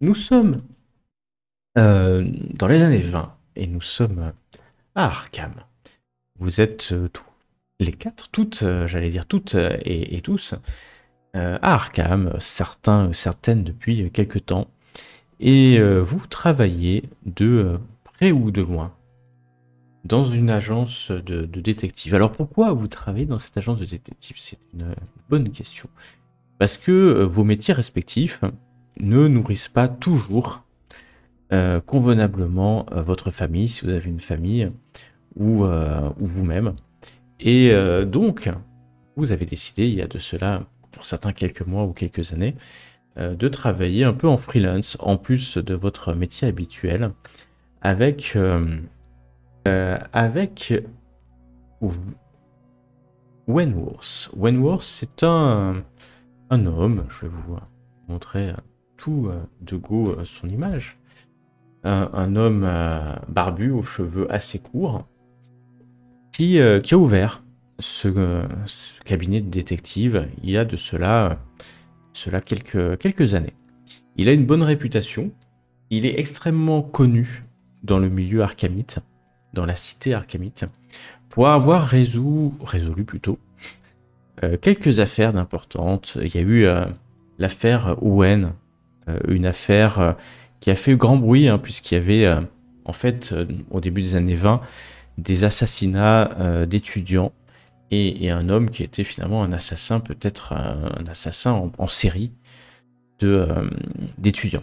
Nous sommes dans les années 20 et nous sommes à Arkham. Vous êtes tous les quatre, toutes, j'allais dire toutes et tous, à Arkham, certains, certaines depuis quelque temps. Et vous travaillez de près ou de loin dans une agence de détective. Alors pourquoi vous travaillez dans cette agence de détective? C'est une bonne question. Parce que vos métiers respectifs ne nourrissent pas toujours convenablement votre famille, si vous avez une famille, ou vous-même. Et donc, vous avez décidé, il y a de cela, pour certains quelques mois ou quelques années, de travailler un peu en freelance, en plus de votre métier habituel, avec, avec Wentworth. Wentworth, c'est un homme, je vais vous montrer tout de go son image. Un homme barbu aux cheveux assez courts qui a ouvert ce cabinet de détective il y a de cela quelques années. Il a une bonne réputation, il est extrêmement connu dans le milieu arkamite, dans la cité arkamite, pour avoir résolu plutôt quelques affaires d'importantes. Il y a eu l'affaire Owen, une affaire qui a fait grand bruit, hein, puisqu'il y avait, en fait, au début des années 20, des assassinats d'étudiants et un homme qui était finalement un assassin, peut-être un assassin en série d'étudiants.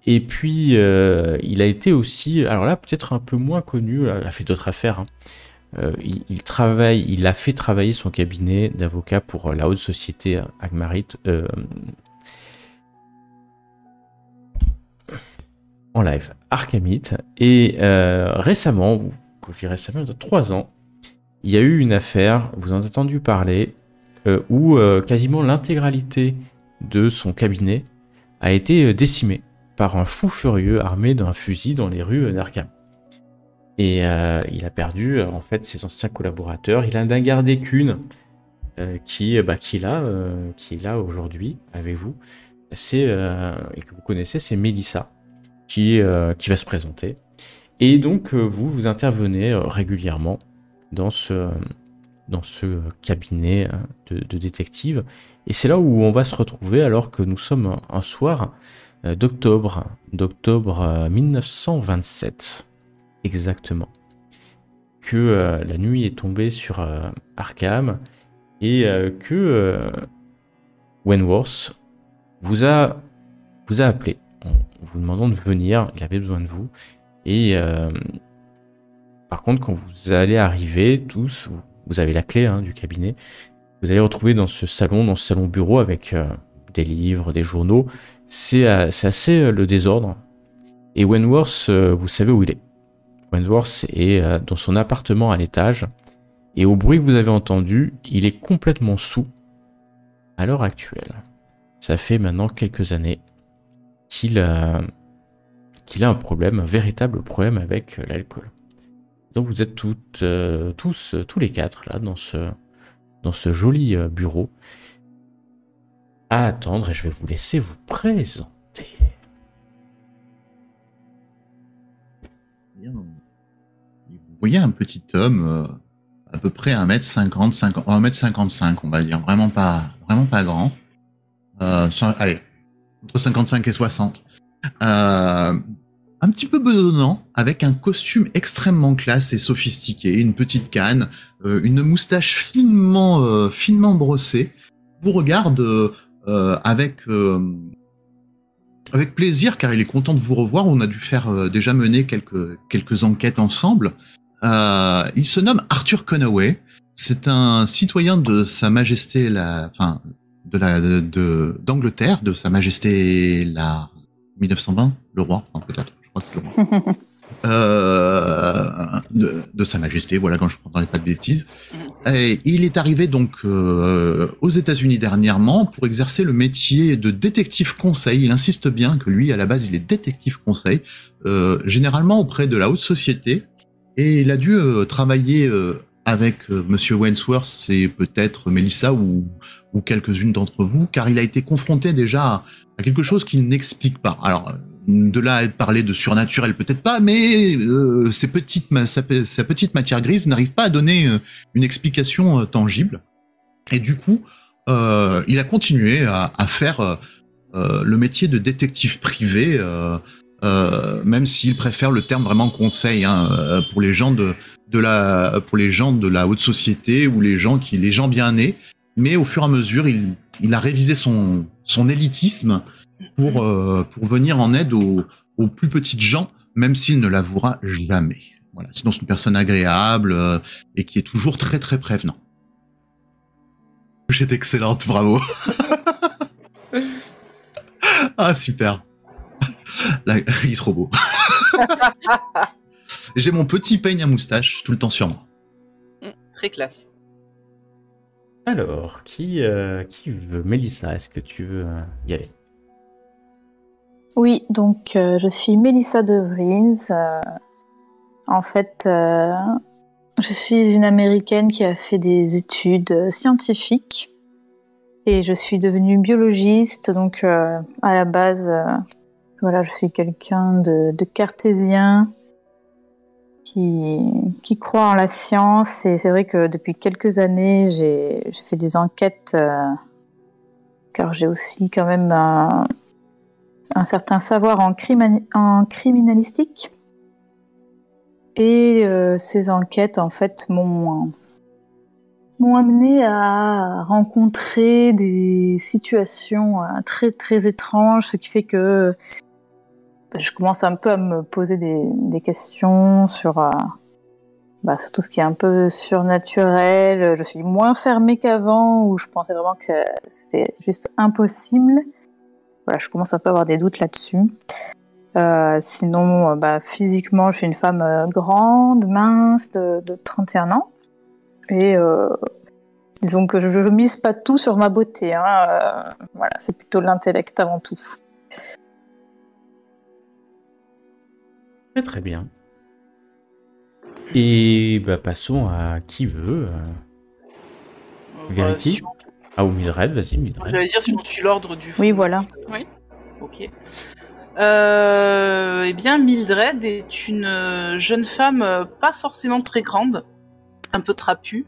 Et puis, il a été aussi, alors là, peut-être un peu moins connu, il a fait d'autres affaires, hein. Il a fait travailler son cabinet d'avocat pour la haute société Agmarite, en live, Arkamite. Et récemment, quand je dis récemment, il y a 3 ans, il y a eu une affaire, vous en avez entendu parler, où quasiment l'intégralité de son cabinet a été décimée par un fou furieux armé d'un fusil dans les rues d'Arkham. Et il a perdu en fait ses anciens collaborateurs. Il en a gardé qu'une qui est là aujourd'hui avec vous. Et que vous connaissez, c'est Mélissa qui va se présenter. Et donc vous intervenez régulièrement dans ce cabinet de détective. Et c'est là où on va se retrouver alors que nous sommes un soir d'octobre 1927. Exactement. Que la nuit est tombée sur Arkham et que Wentworth vous a appelé en vous demandant de venir. Il avait besoin de vous. Et par contre, quand vous allez arriver tous, vous avez la clé du cabinet, vous allez retrouver dans ce salon bureau avec des livres, des journaux. C'est assez le désordre. Et Wentworth, vous savez où il est. Wentworth est dans son appartement à l'étage. Et au bruit que vous avez entendu, il est complètement saoul à l'heure actuelle. Ça fait maintenant quelques années qu'il a un problème, un véritable problème avec l'alcool. Donc vous êtes tous les quatre là dans ce joli bureau à attendre et je vais vous laisser vous présenter. Vous voyez un petit homme à peu près 1m50, 1m55 on va dire, vraiment pas grand. Allez, entre 55 et 60. Un petit peu bedonnant, avec un costume extrêmement classe et sophistiqué, une petite canne, une moustache finement brossée. Vous regarde avec plaisir, car il est content de vous revoir. On a dû faire déjà mener quelques enquêtes ensemble. Il se nomme Arthur Conaway. C'est un citoyen de Sa Majesté d'Angleterre, de Sa Majesté la 1920, le roi, enfin peut-être, je crois que c'est le roi. De Sa Majesté, voilà, quand je n'entendais pas de bêtises. Et il est arrivé donc aux États-Unis dernièrement pour exercer le métier de détective conseil. Il insiste bien que lui, à la base, il est détective conseil, généralement auprès de la haute société. Et il a dû travailler avec Monsieur Wentworth et peut-être Melissa ou quelques-unes d'entre vous, car il a été confronté déjà à quelque chose qu'il n'explique pas. Alors, de là à parler de surnaturel, peut-être pas, mais sa petite matière grise n'arrive pas à donner une explication tangible. Et du coup, il a continué à faire le métier de détective privé, même s'il préfère le terme vraiment conseil pour les gens pour les gens de la haute société ou les gens bien nés. Mais au fur et à mesure, il a révisé son élitisme pour venir en aide aux plus petites gens, même s'il ne l'avouera jamais. Voilà. Sinon, c'est une personne agréable et qui est toujours très très prévenant. J'ai excellente, bravo. Ah, super. Là, il est trop beau. J'ai mon petit peigne à moustache tout le temps sur moi. Très classe. Alors, qui veut? Mélissa, est-ce que tu veux y aller? Oui, donc je suis Mélissa de Vries. En fait, je suis une Américaine qui a fait des études scientifiques et je suis devenue biologiste. Donc, à la base, voilà, je suis quelqu'un de cartésien qui croit en la science. Et c'est vrai que depuis quelques années, j'ai fait des enquêtes, car j'ai aussi quand même un certain savoir en criminalistique. Et ces enquêtes, en fait, m'ont amené à rencontrer des situations très très étranges, ce qui fait que je commence un peu à me poser des questions sur tout ce qui est un peu surnaturel. Je suis moins fermée qu'avant, où je pensais vraiment que c'était juste impossible. Voilà, je commence un peu à avoir des doutes là-dessus. Sinon, physiquement, je suis une femme grande, mince, de 31 ans. Et disons que je mise pas tout sur ma beauté. Voilà, c'est plutôt l'intellect avant tout. Très bien. Et passons à qui veut. Verity. Ou Mildred, vas-y, Mildred. J'allais dire si on suit l'ordre du... Oui, voilà. Oui, ok. Eh bien, Mildred est une jeune femme pas forcément très grande, un peu trapue,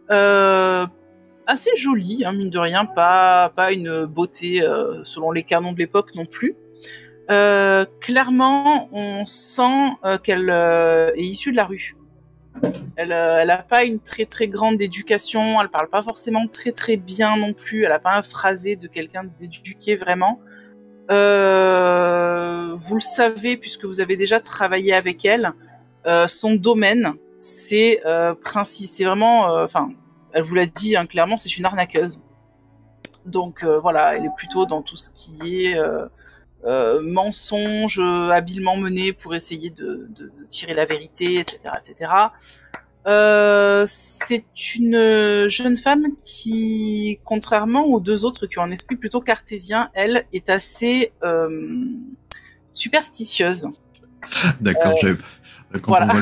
assez jolie, mine de rien, pas une beauté selon les canons de l'époque non plus. Clairement, on sent qu'elle est issue de la rue. Elle a pas une très très grande éducation, elle parle pas forcément très très bien non plus, elle a pas un phrasé de quelqu'un d'éduqué vraiment. Vous le savez puisque vous avez déjà travaillé avec elle. Son domaine, c'est vraiment, elle vous l'a dit clairement, c'est une arnaqueuse. Donc voilà, elle est plutôt dans tout ce qui est mensonge habilement mené pour essayer de tirer la vérité, etc., etc. C'est une jeune femme qui, contrairement aux deux autres qui ont un esprit plutôt cartésien, elle est assez superstitieuse. D'accord, voilà.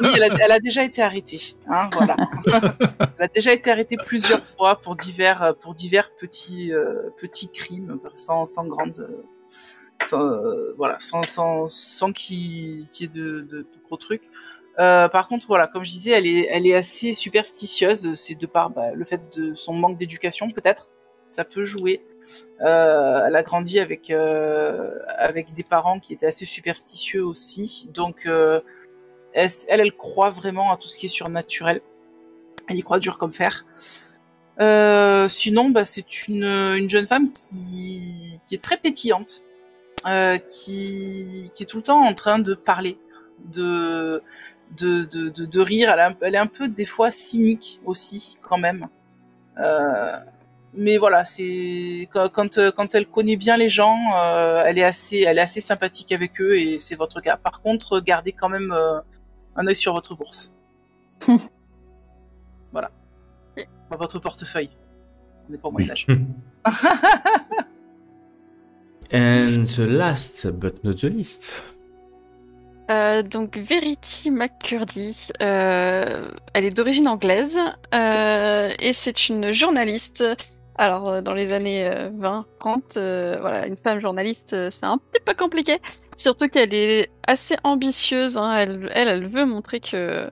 Oui, elle a déjà été arrêtée. Voilà. Elle a déjà été arrêtée plusieurs fois pour divers petits crimes, sans grande, sans qu'il y ait de gros trucs. Par contre, voilà, comme je disais, elle est assez superstitieuse. C'est de par le fait de son manque d'éducation, peut-être. Ça peut jouer. Elle a grandi avec des parents qui étaient assez superstitieux aussi. Donc, elle croit vraiment à tout ce qui est surnaturel. Elle y croit dur comme fer. Sinon, c'est une jeune femme qui est très pétillante, qui est tout le temps en train de parler, de rire. Elle est un peu des fois cynique aussi, quand même. Mais voilà, c'est quand elle connaît bien les gens, elle est assez sympathique avec eux et c'est votre cas. Par contre, gardez quand même un œil sur votre bourse. Voilà. Votre portefeuille. On n'est pas au Moyen-Âge. And the last but not the least. Donc Verity McCurdy, elle est d'origine anglaise et c'est une journaliste. Alors dans les années 20, 30, voilà, une femme journaliste, c'est un petit peu compliqué. Surtout qu'elle est assez ambitieuse. Hein. Elle veut montrer que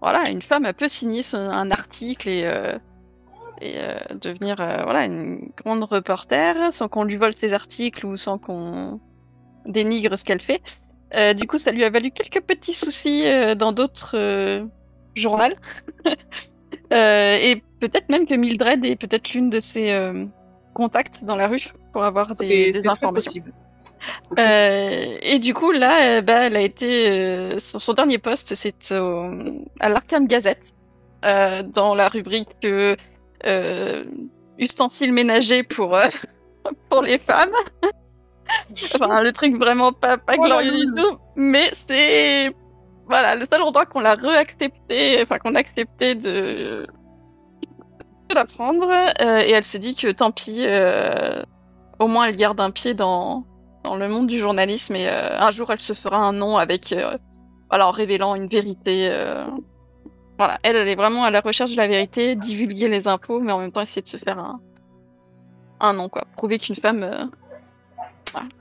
voilà, une femme elle peut signer un article et devenir voilà une grande reporter sans qu'on lui vole ses articles ou sans qu'on dénigre ce qu'elle fait. Du coup, ça lui a valu quelques petits soucis dans d'autres journaux. Et peut-être même que Mildred est peut-être l'une de ses contacts dans la rue pour avoir des C'est informations. très possible. Et du coup, là, elle a été... son dernier poste, c'est à l'Arkham Gazette, dans la rubrique ustensiles ménagers pour les femmes. Enfin, le truc vraiment pas glorieux du tout, mais c'est voilà le seul endroit qu'on l'a réaccepté, enfin qu'on a accepté de la prendre, et elle se dit que tant pis, au moins elle garde un pied dans le monde du journalisme et un jour elle se fera un nom avec voilà, en révélant une vérité. Voilà, elle est vraiment à la recherche de la vérité, divulguer les infos, mais en même temps essayer de se faire un nom, quoi, prouver qu'une femme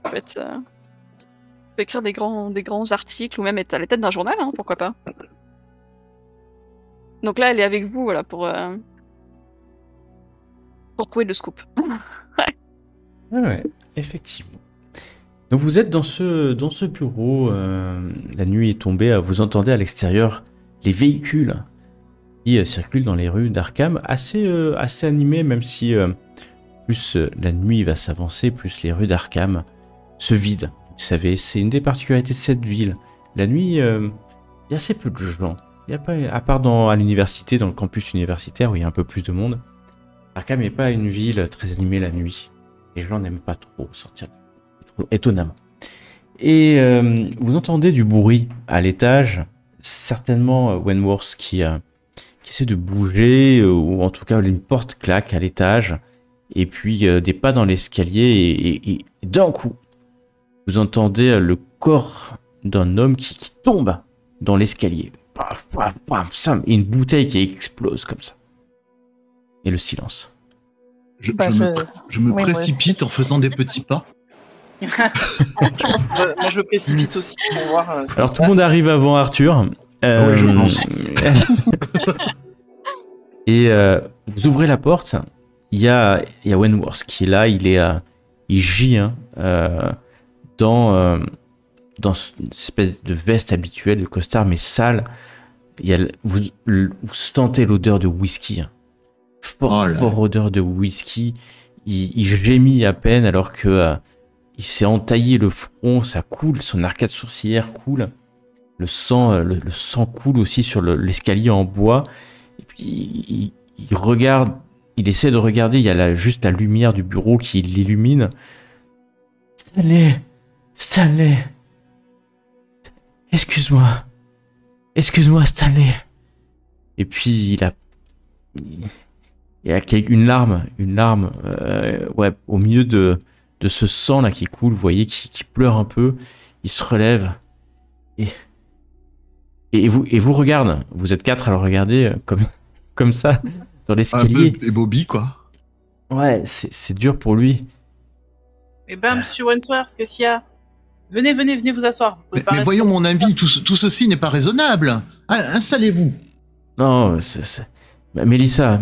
peut écrire des grands articles ou même être à la tête d'un journal, hein, pourquoi pas. Donc là, elle est avec vous, voilà, pour trouver le scoop. Ouais, effectivement. Donc vous êtes dans ce bureau, la nuit est tombée, vous entendez à l'extérieur les véhicules qui circulent dans les rues d'Arkham, assez animés, même si plus la nuit va s'avancer, plus les rues d'Arkham se vident. Vous savez, c'est une des particularités de cette ville. La nuit, il y a assez peu de gens. Il y a pas, à part à l'université, dans le campus universitaire où il y a un peu plus de monde. Arkham n'est pas une ville très animée la nuit. Les gens n'aiment pas trop sortir, étonnamment. Et vous entendez du bruit à l'étage, certainement Wentworth qui essaie de bouger, ou en tout cas une porte claque à l'étage, et puis des pas dans l'escalier, et d'un coup, vous entendez le corps d'un homme qui tombe dans l'escalier. Et une bouteille qui explose comme ça. Et le silence. Je me précipite en faisant des petits pas. Moi, je me précipite aussi pour voir. Alors tout le monde arrive avant Arthur. Oui, je pense. Et vous ouvrez la porte. Il y a Wentworth qui est là. Il gît dans une espèce de veste habituelle, de costard, mais sale. Vous sentez l'odeur de whisky. Fort odeur de whisky. Il gémit à peine alors que il s'est entaillé le front, ça coule, son arcade sourcilière coule. Le sang coule aussi sur l'escalier en bois. Et puis il regarde, il essaie de regarder, il y a juste la lumière du bureau qui l'illumine. Stanley, excuse-moi, Stanley. Et puis il y a une larme, au milieu de ce sang là qui coule, vous voyez, qui pleure un peu. Il se relève et vous regarde. Vous êtes 4 à le regarder comme ça dans l'escalier. Et Bobby, quoi. Ouais, c'est dur pour lui. Eh ben, monsieur Wentworth, qu'est-ce qu'il y a? Venez vous asseoir. Vous pouvez pas Mais rester voyons, mon ami, tout ceci n'est pas raisonnable. Installez-vous. Non, Mélissa,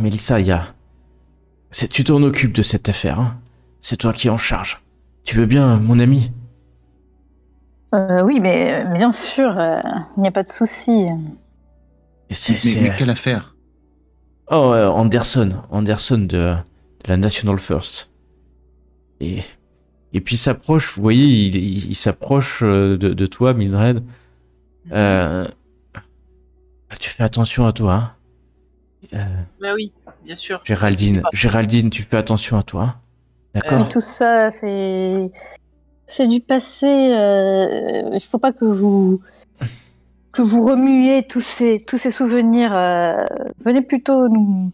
tu t'en occupes de cette affaire, hein. C'est toi qui es en charge. Tu veux bien, mon ami? Oui, mais bien sûr, il n'y a pas de souci. Mais quelle affaire? Oh, Anderson de la National First. Et puis il s'approche, vous voyez, il s'approche de toi, Mildred. Tu fais attention à toi, hein. Bah oui, bien sûr. Géraldine, tu fais attention à toi, hein. D'accord. Mais tout ça, c'est du passé. Il faut pas que vous remuiez tous ces souvenirs. Venez plutôt nous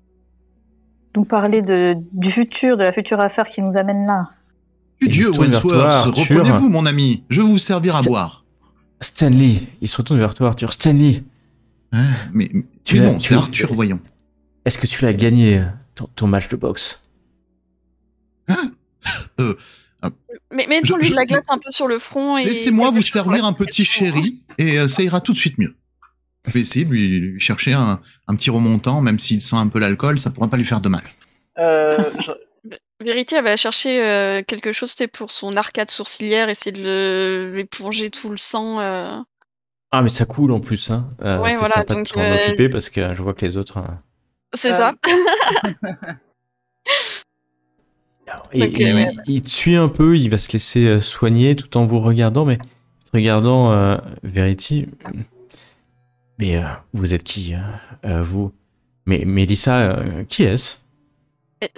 parler du futur, de la future affaire qui nous amène là. Dieu, Wentworth, reprenez-vous, mon ami. Je vais vous servir à boire. Stanley, il se retourne vers toi, Arthur. Stanley, Ah, mais Tu mais l'as- non, tu c'est l'as- Arthur, voyons. est-ce que tu l'as gagné, ton match de boxe? Euh, Mais mettons-lui Je- de la je- glace un peu sur le front et... Laissez-moi quelque vous chose pour servir la un petit situation, hein. chéri et ça ira tout de suite mieux. Je vais essayer de lui chercher un petit remontant, même s'il sent un peu l'alcool, ça pourra pas lui faire de mal. Je- Verity, elle va chercher quelque chose, c'était pour son arcade sourcilière, essayer de l'éponger tout le sang. Ah, mais ça coule en plus, hein. Ouais, T'es voilà, sympa de donc, t'en occuper parce que je vois que les autres. C'est Euh, ça. Et, Ok, ouais. il te suit un peu, il va se laisser soigner tout en vous regardant, mais regardant Verity. Mais vous êtes qui, vous? Mais Mélissa, qui est-ce?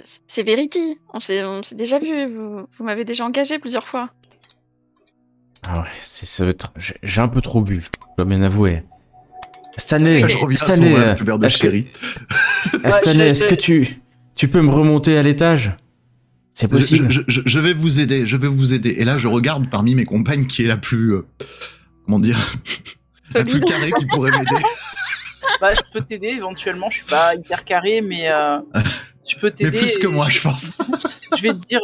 C'est Verity. On s'est déjà vu. Vous m'avez déjà engagé plusieurs fois. Ah ouais, ça va être... J'ai un peu trop bu, je dois bien avouer. Stanley, Oui, Je reviens à ce Stanley, moment-là, plus verre de est-ce que, chéri. Stanley, je- est-ce que tu peux me remonter à l'étage? C'est possible? Je vais vous aider, je vais vous aider. Et là, je regarde parmi mes compagnes qui est la plus, comment dire, la plus Solide. carrée qui pourrait m'aider. Bah, je peux t'aider éventuellement. Je suis pas hyper carré, mais je peux Mais t'aider. plus que et moi, je pense. Je vais te dire.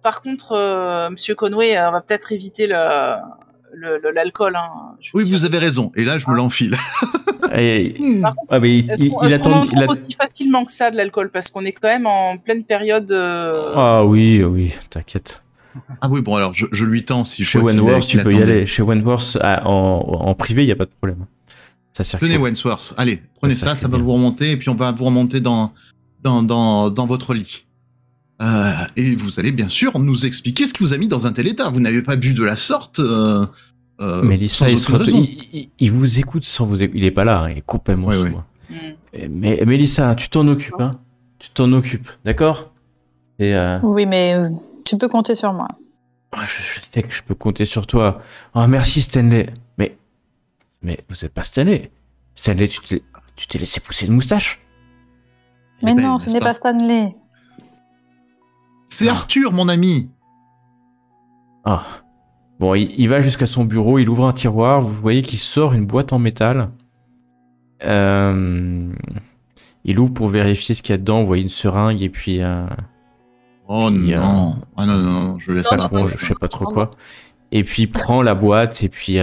Par contre, Monsieur Conway, on va peut-être éviter l'alcool. Hein. Je veux Oui, dire. vous avez raison. Et là, je me l'enfile. Et- Par Ah, mais Est-ce qu'on il est-ce qu'on attend. en trouve aussi facilement que ça de l'alcool parce qu'on est quand même en pleine période. Ah oui, oui, t'inquiète. Ah oui, bon, alors, je lui tends si je Chez vois qu'il Wentworth, qu'il tu peux y attendait. aller. Chez Wentworth, en privé, il n'y a pas de problème. Ça circule. Tenez, Wentworth. Allez, prenez Ça ça fait va bien. vous remonter, et puis on va vous remonter dans votre lit. Et vous allez bien sûr nous expliquer ce qui vous a mis dans un tel état. Vous n'avez pas bu de la sorte. Mélissa, sans il, se aucune retourne- raison. il vous écoute sans vous écouter. Il est pas là, hein, il est complètement Ouais, sous. ouais. hein. hmm. Mais Mélissa, tu t'en occupes, hein. Tu t'en occupes, d'accord? Et Oui, mais tu peux compter sur moi. je sais que je peux compter sur toi. Oh, merci Stanley. Mais vous êtes pas Stanley. Stanley, tu t'es laissé pousser une moustache? Elle est Mais belle, non, n'est-ce ce n'est pas Stanley. C'est Ah. Arthur, mon ami. Ah. Bon, il va jusqu'à son bureau, il ouvre un tiroir, vous voyez qu'il sort une boîte en métal. Il ouvre pour vérifier ce qu'il y a dedans, vous voyez une seringue et puis Oh Il y a- non. Ah non, non, je laisse ça pas. je sais pas trop quoi. Et puis il prend la boîte et puis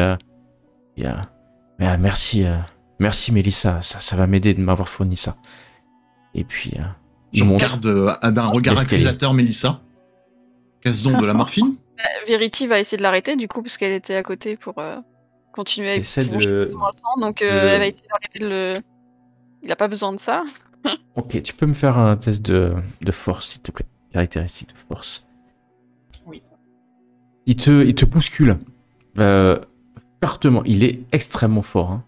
merci, merci Mélissa, ça va m'aider de m'avoir fourni ça. Et puis Je il monte. regarde d'un regard Qu'est-ce qu'elle accusateur Mélissa. Qu'est-ce donc de la morphine? Verity va essayer de l'arrêter du coup parce qu'elle était à côté pour continuer à T'essaies plonger de- son sang. Donc de- elle va essayer d'arrêter le. Il a pas besoin de ça. Ok, tu peux me faire un test de force, s'il te plaît. Caractéristique de force. Oui. Il te bouscule. Fortement. Il est extrêmement fort. Hein.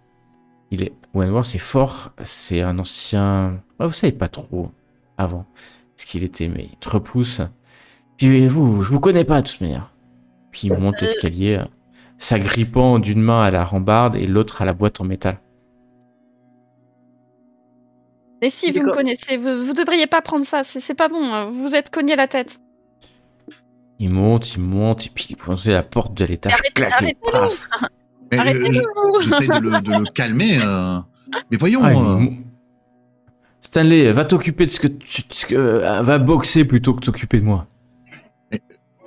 Wentworth, c'est fort. C'est un ancien. Ah, vous savez pas trop avant ce qu'il était, mais il te repousse. Puis vous, je vous connais pas de toute manière. Puis il monte l'escalier, s'agrippant d'une main à la rambarde et l'autre à la boîte en métal. Mais si, vous me D'accord. connaissez, vous devriez pas prendre ça, c'est pas bon, vous êtes cogné la tête. Eh, Il monte, et puis il prend la porte de l'étage. Arrêtez- Clac, et arrêtez-le. paf. Eh, Arrêtez-le. J'essaie de le calmer. Mais voyons. Ah, Stanley, va t'occuper de va boxer plutôt que t'occuper de moi.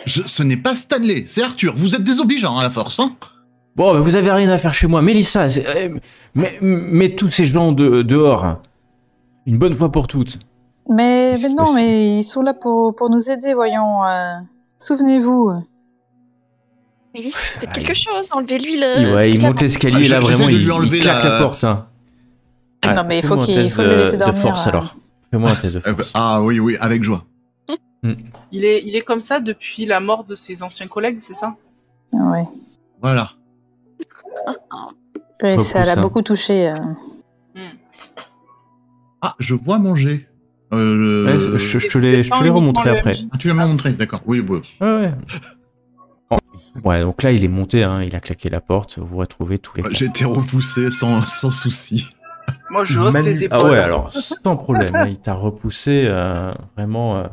Ce n'est pas Stanley, c'est Arthur. Vous êtes désobligeant à la force, hein? Bon, vous avez rien à faire chez moi. Mélissa, mets tous ces gens dehors. hein. Une bonne fois pour toutes. Mais C'est non, possible. mais ils sont là pour nous aider, voyons. Souvenez-vous. Mais faites Allez. quelque chose, enlevez-lui le. Ouais, ce il qu'il a- monte l'escalier, Ah, là, j'essaie vraiment, de lui il enlever claque la- la porte. Hein. Non, mais il faut fais-moi un qu'il test faut le laisser de dormir. force, alors. Fais-moi un test de force. Ah oui, oui, avec joie. Il est comme ça depuis la mort de ses anciens collègues, c'est ça? Ouais. Voilà. Ouais, ça l'a Repousse, hein. beaucoup touché. Ah, je vois manger. Ouais, je te les remontrerai après. Ah, tu l'as montré, d'accord. Oui, oui. Ouais. Ouais, donc là, il est monté, hein, il a claqué la porte, vous retrouvez tous les quatre. J'ai été repoussé sans souci. Moi, je hausse les épaules. Ah ouais, alors, sans problème, hein, il t'a repoussé vraiment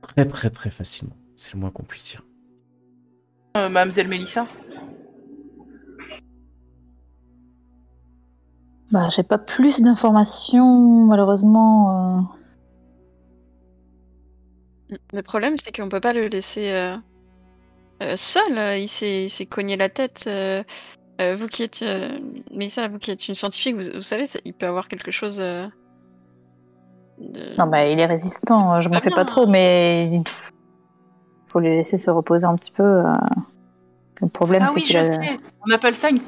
très très très facilement, c'est le moins qu'on puisse dire. Mademoiselle Mélissa. Bah, j'ai pas plus d'informations, malheureusement. Le problème, c'est qu'on peut pas le laisser seul. Il s'est cogné la tête. Vous qui êtes... Mélissa, vous qui êtes une scientifique, vous savez, il peut avoir quelque chose... Non, bah, il est résistant, je m'en fais pas trop, mais il faut le laisser se reposer un petit peu. Le problème, Ah c'est oui, qu'il je a... sais. On appelle ça une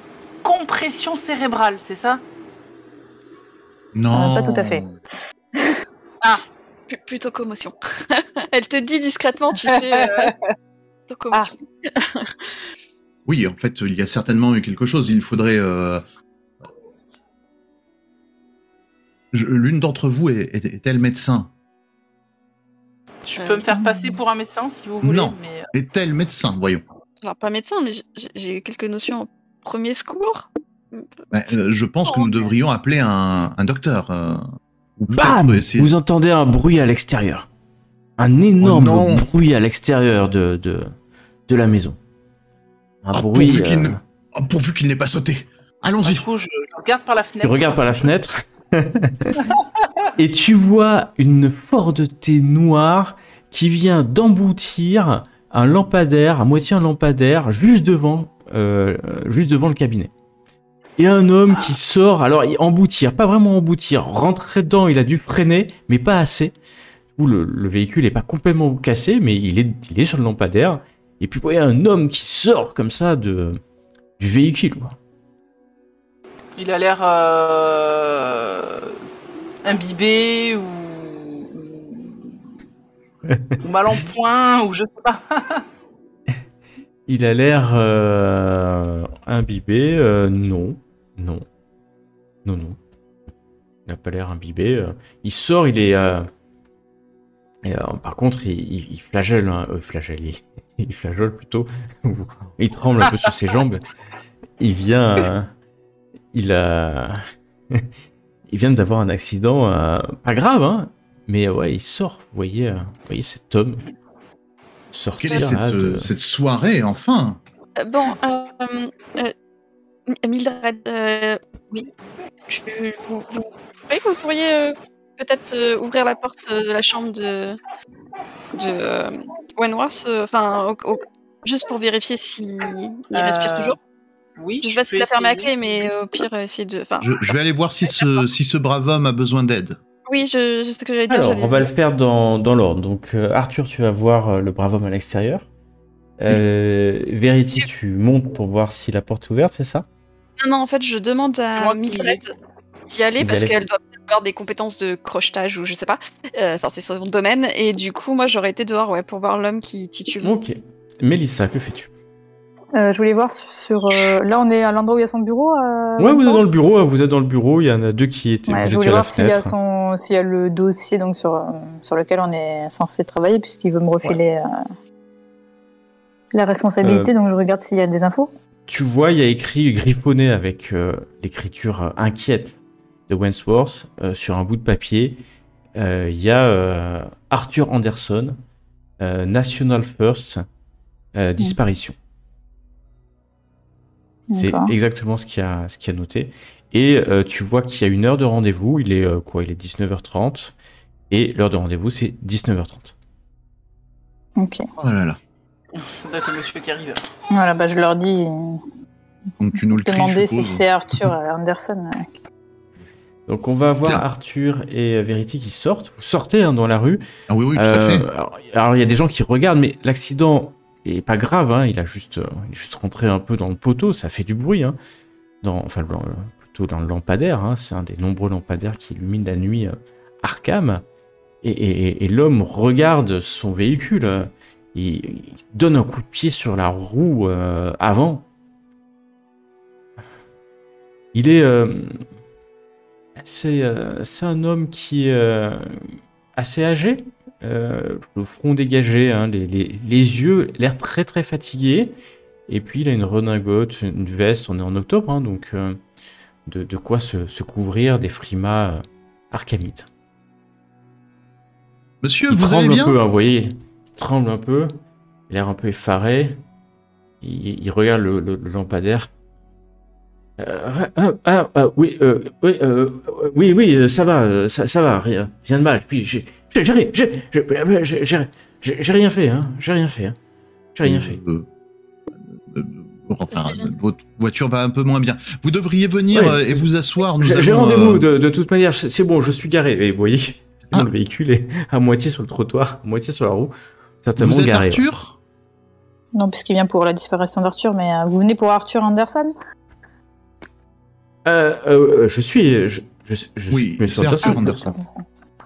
compression cérébrale, c'est ça? Non. Pas tout à fait. Ah, Plutôt commotion. Elle te dit discrètement, tu sais... plutôt commotion. Oui, en fait, il y a certainement eu quelque chose. Il faudrait... L'une d'entre vous est-elle médecin? je peux me faire passer pour un médecin si vous voulez. Non. Mais... Est-elle médecin? Voyons. Alors, pas médecin, mais j'ai eu quelques notions en premier secours. Je pense que nous devrions appeler un docteur. Ou Bam! peut-être essayer... Vous entendez un bruit à l'extérieur. Un énorme Oh non. bruit à l'extérieur de la maison. Un Ah, bruit... pourvu qu'il n'ait pas sauté. Allons-y. Du coup, je regarde par la fenêtre. Tu regardes par la fenêtre et tu vois une forte noire qui vient d'emboutir un lampadaire, à moitié un lampadaire, juste devant le cabinet. Et un homme qui sort, alors emboutir, pas vraiment emboutir, rentrer dedans, il a dû freiner, mais pas assez. Où le véhicule n'est pas complètement cassé, mais il est sur le lampadaire. Et puis vous voyez un homme qui sort comme ça du véhicule. Quoi. Il a l'air imbibé ou mal en point ou je sais pas. Il a l'air imbibé. Non. Il n'a pas l'air imbibé. Il sort, il est... par contre, il flagelle. Il flageole plutôt. Il tremble un peu sur ses jambes. Il vient... il vient d'avoir un accident pas grave, hein, mais ouais, il sort. Vous voyez cet homme sortir. Quelle est cette soirée, enfin? Mildred, oui. Vous croyez que vous pourriez peut-être ouvrir la porte de la chambre de Wentworth, juste pour vérifier s'il respire toujours? Oui. Je sais pas s'il a fermé la clé, mais au pire, essayer de... Je vais aller voir si ce brave homme a besoin d'aide. Oui, je sais ce que j'allais dire. Alors, on va le faire dans l'ordre. Donc, Arthur, tu vas voir le brave homme à l'extérieur. Verity, tu montes pour voir si la porte est ouverte, c'est ça? Non, en fait, je demande à Mildred d'y aller parce qu'elle doit avoir des compétences de crochetage ou je sais pas. C'est son domaine. Et du coup, moi, j'aurais été dehors pour voir l'homme qui titube. Ok. Mélissa, que fais-tu? Je voulais voir sur... Là, on est à l'endroit où il y a son bureau. Ouais, vous êtes dans le bureau. Vous êtes dans le bureau. Il y en a deux qui étaient. Ouais, je voulais voir s'il y a le dossier donc sur lequel on est censé travailler, puisqu'il veut me refiler la responsabilité. Donc je regarde s'il y a des infos. Tu vois, il y a écrit griffonné avec l'écriture inquiète de Wentworth sur un bout de papier. Il y a Arthur Anderson, National First, disparition. C'est exactement ce qu'il y a noté. Et tu vois qu'il y a une heure de rendez-vous. Il est il est 19h30. Et l'heure de rendez-vous, c'est 19h30. Ok. Oh là là. Ça doit être le monsieur qui arrive. Voilà, je leur dis. Donc tu nous le demander si c'est Arthur Anderson. Donc on va voir Arthur et Verity qui sortent. Vous sortez dans la rue. Ah oui, tout à fait. Alors il y a des gens qui regardent, mais l'accident est pas grave. Hein, il est juste rentré un peu dans le poteau. Ça fait du bruit. Hein, plutôt dans le lampadaire. Hein, c'est un des nombreux lampadaires qui illuminent la nuit Arkham. Et l'homme regarde son véhicule. Il donne un coup de pied sur la roue avant. Il est... c'est un homme qui est assez âgé, le front dégagé, hein, les yeux, l'air très très fatigué. Et puis il a une redingote, une veste, on est en octobre, hein, donc de quoi se couvrir des frimas arkhamites. Monsieur, il vous allez bien? Un peu, hein, vous voyez, il tremble un peu, il a l'air un peu effaré. Il regarde le lampadaire. Oui, oui, ça va, ça va, rien de mal. Puis j'ai rien fait, hein. J'ai rien fait. Enfin, votre voiture va un peu moins bien. Vous devriez venir et vous asseoir. J'ai rendez-vous de toute manière. C'est bon, je suis garé. Et vous voyez, le véhicule est à moitié sur le trottoir, à moitié sur la roue. Certainement vous êtes garé. Arthur ? Non, puisqu'il vient pour la disparition d'Arthur, mais vous venez pour Arthur Anderson? Je suis Oui, Monsieur c'est Arthur Anderson. Anderson.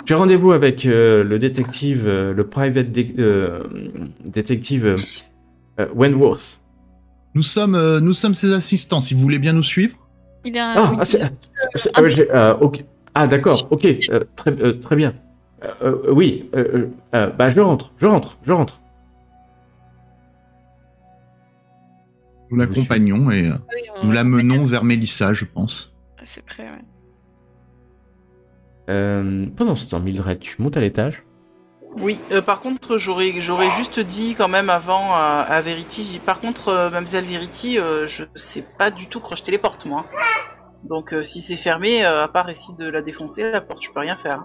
J'ai rendez-vous avec le détective, le private détective Wentworth. Nous sommes ses assistants, si vous voulez bien nous suivre. Il y a ok. Ah, d'accord, ok, très bien. Oui, bah je rentre. Nous l'accompagnons et nous la menons vers Mélissa, je pense. C'est prêt, ouais. Pendant ce temps, Mildred, tu montes à l'étage. Oui, par contre, j'aurais juste dit quand même avant à Verity, par contre, Mademoiselle Verity, je sais pas du tout crocheter les portes, moi. Donc, si c'est fermé, à part essayer de la défoncer, la porte, je peux rien faire.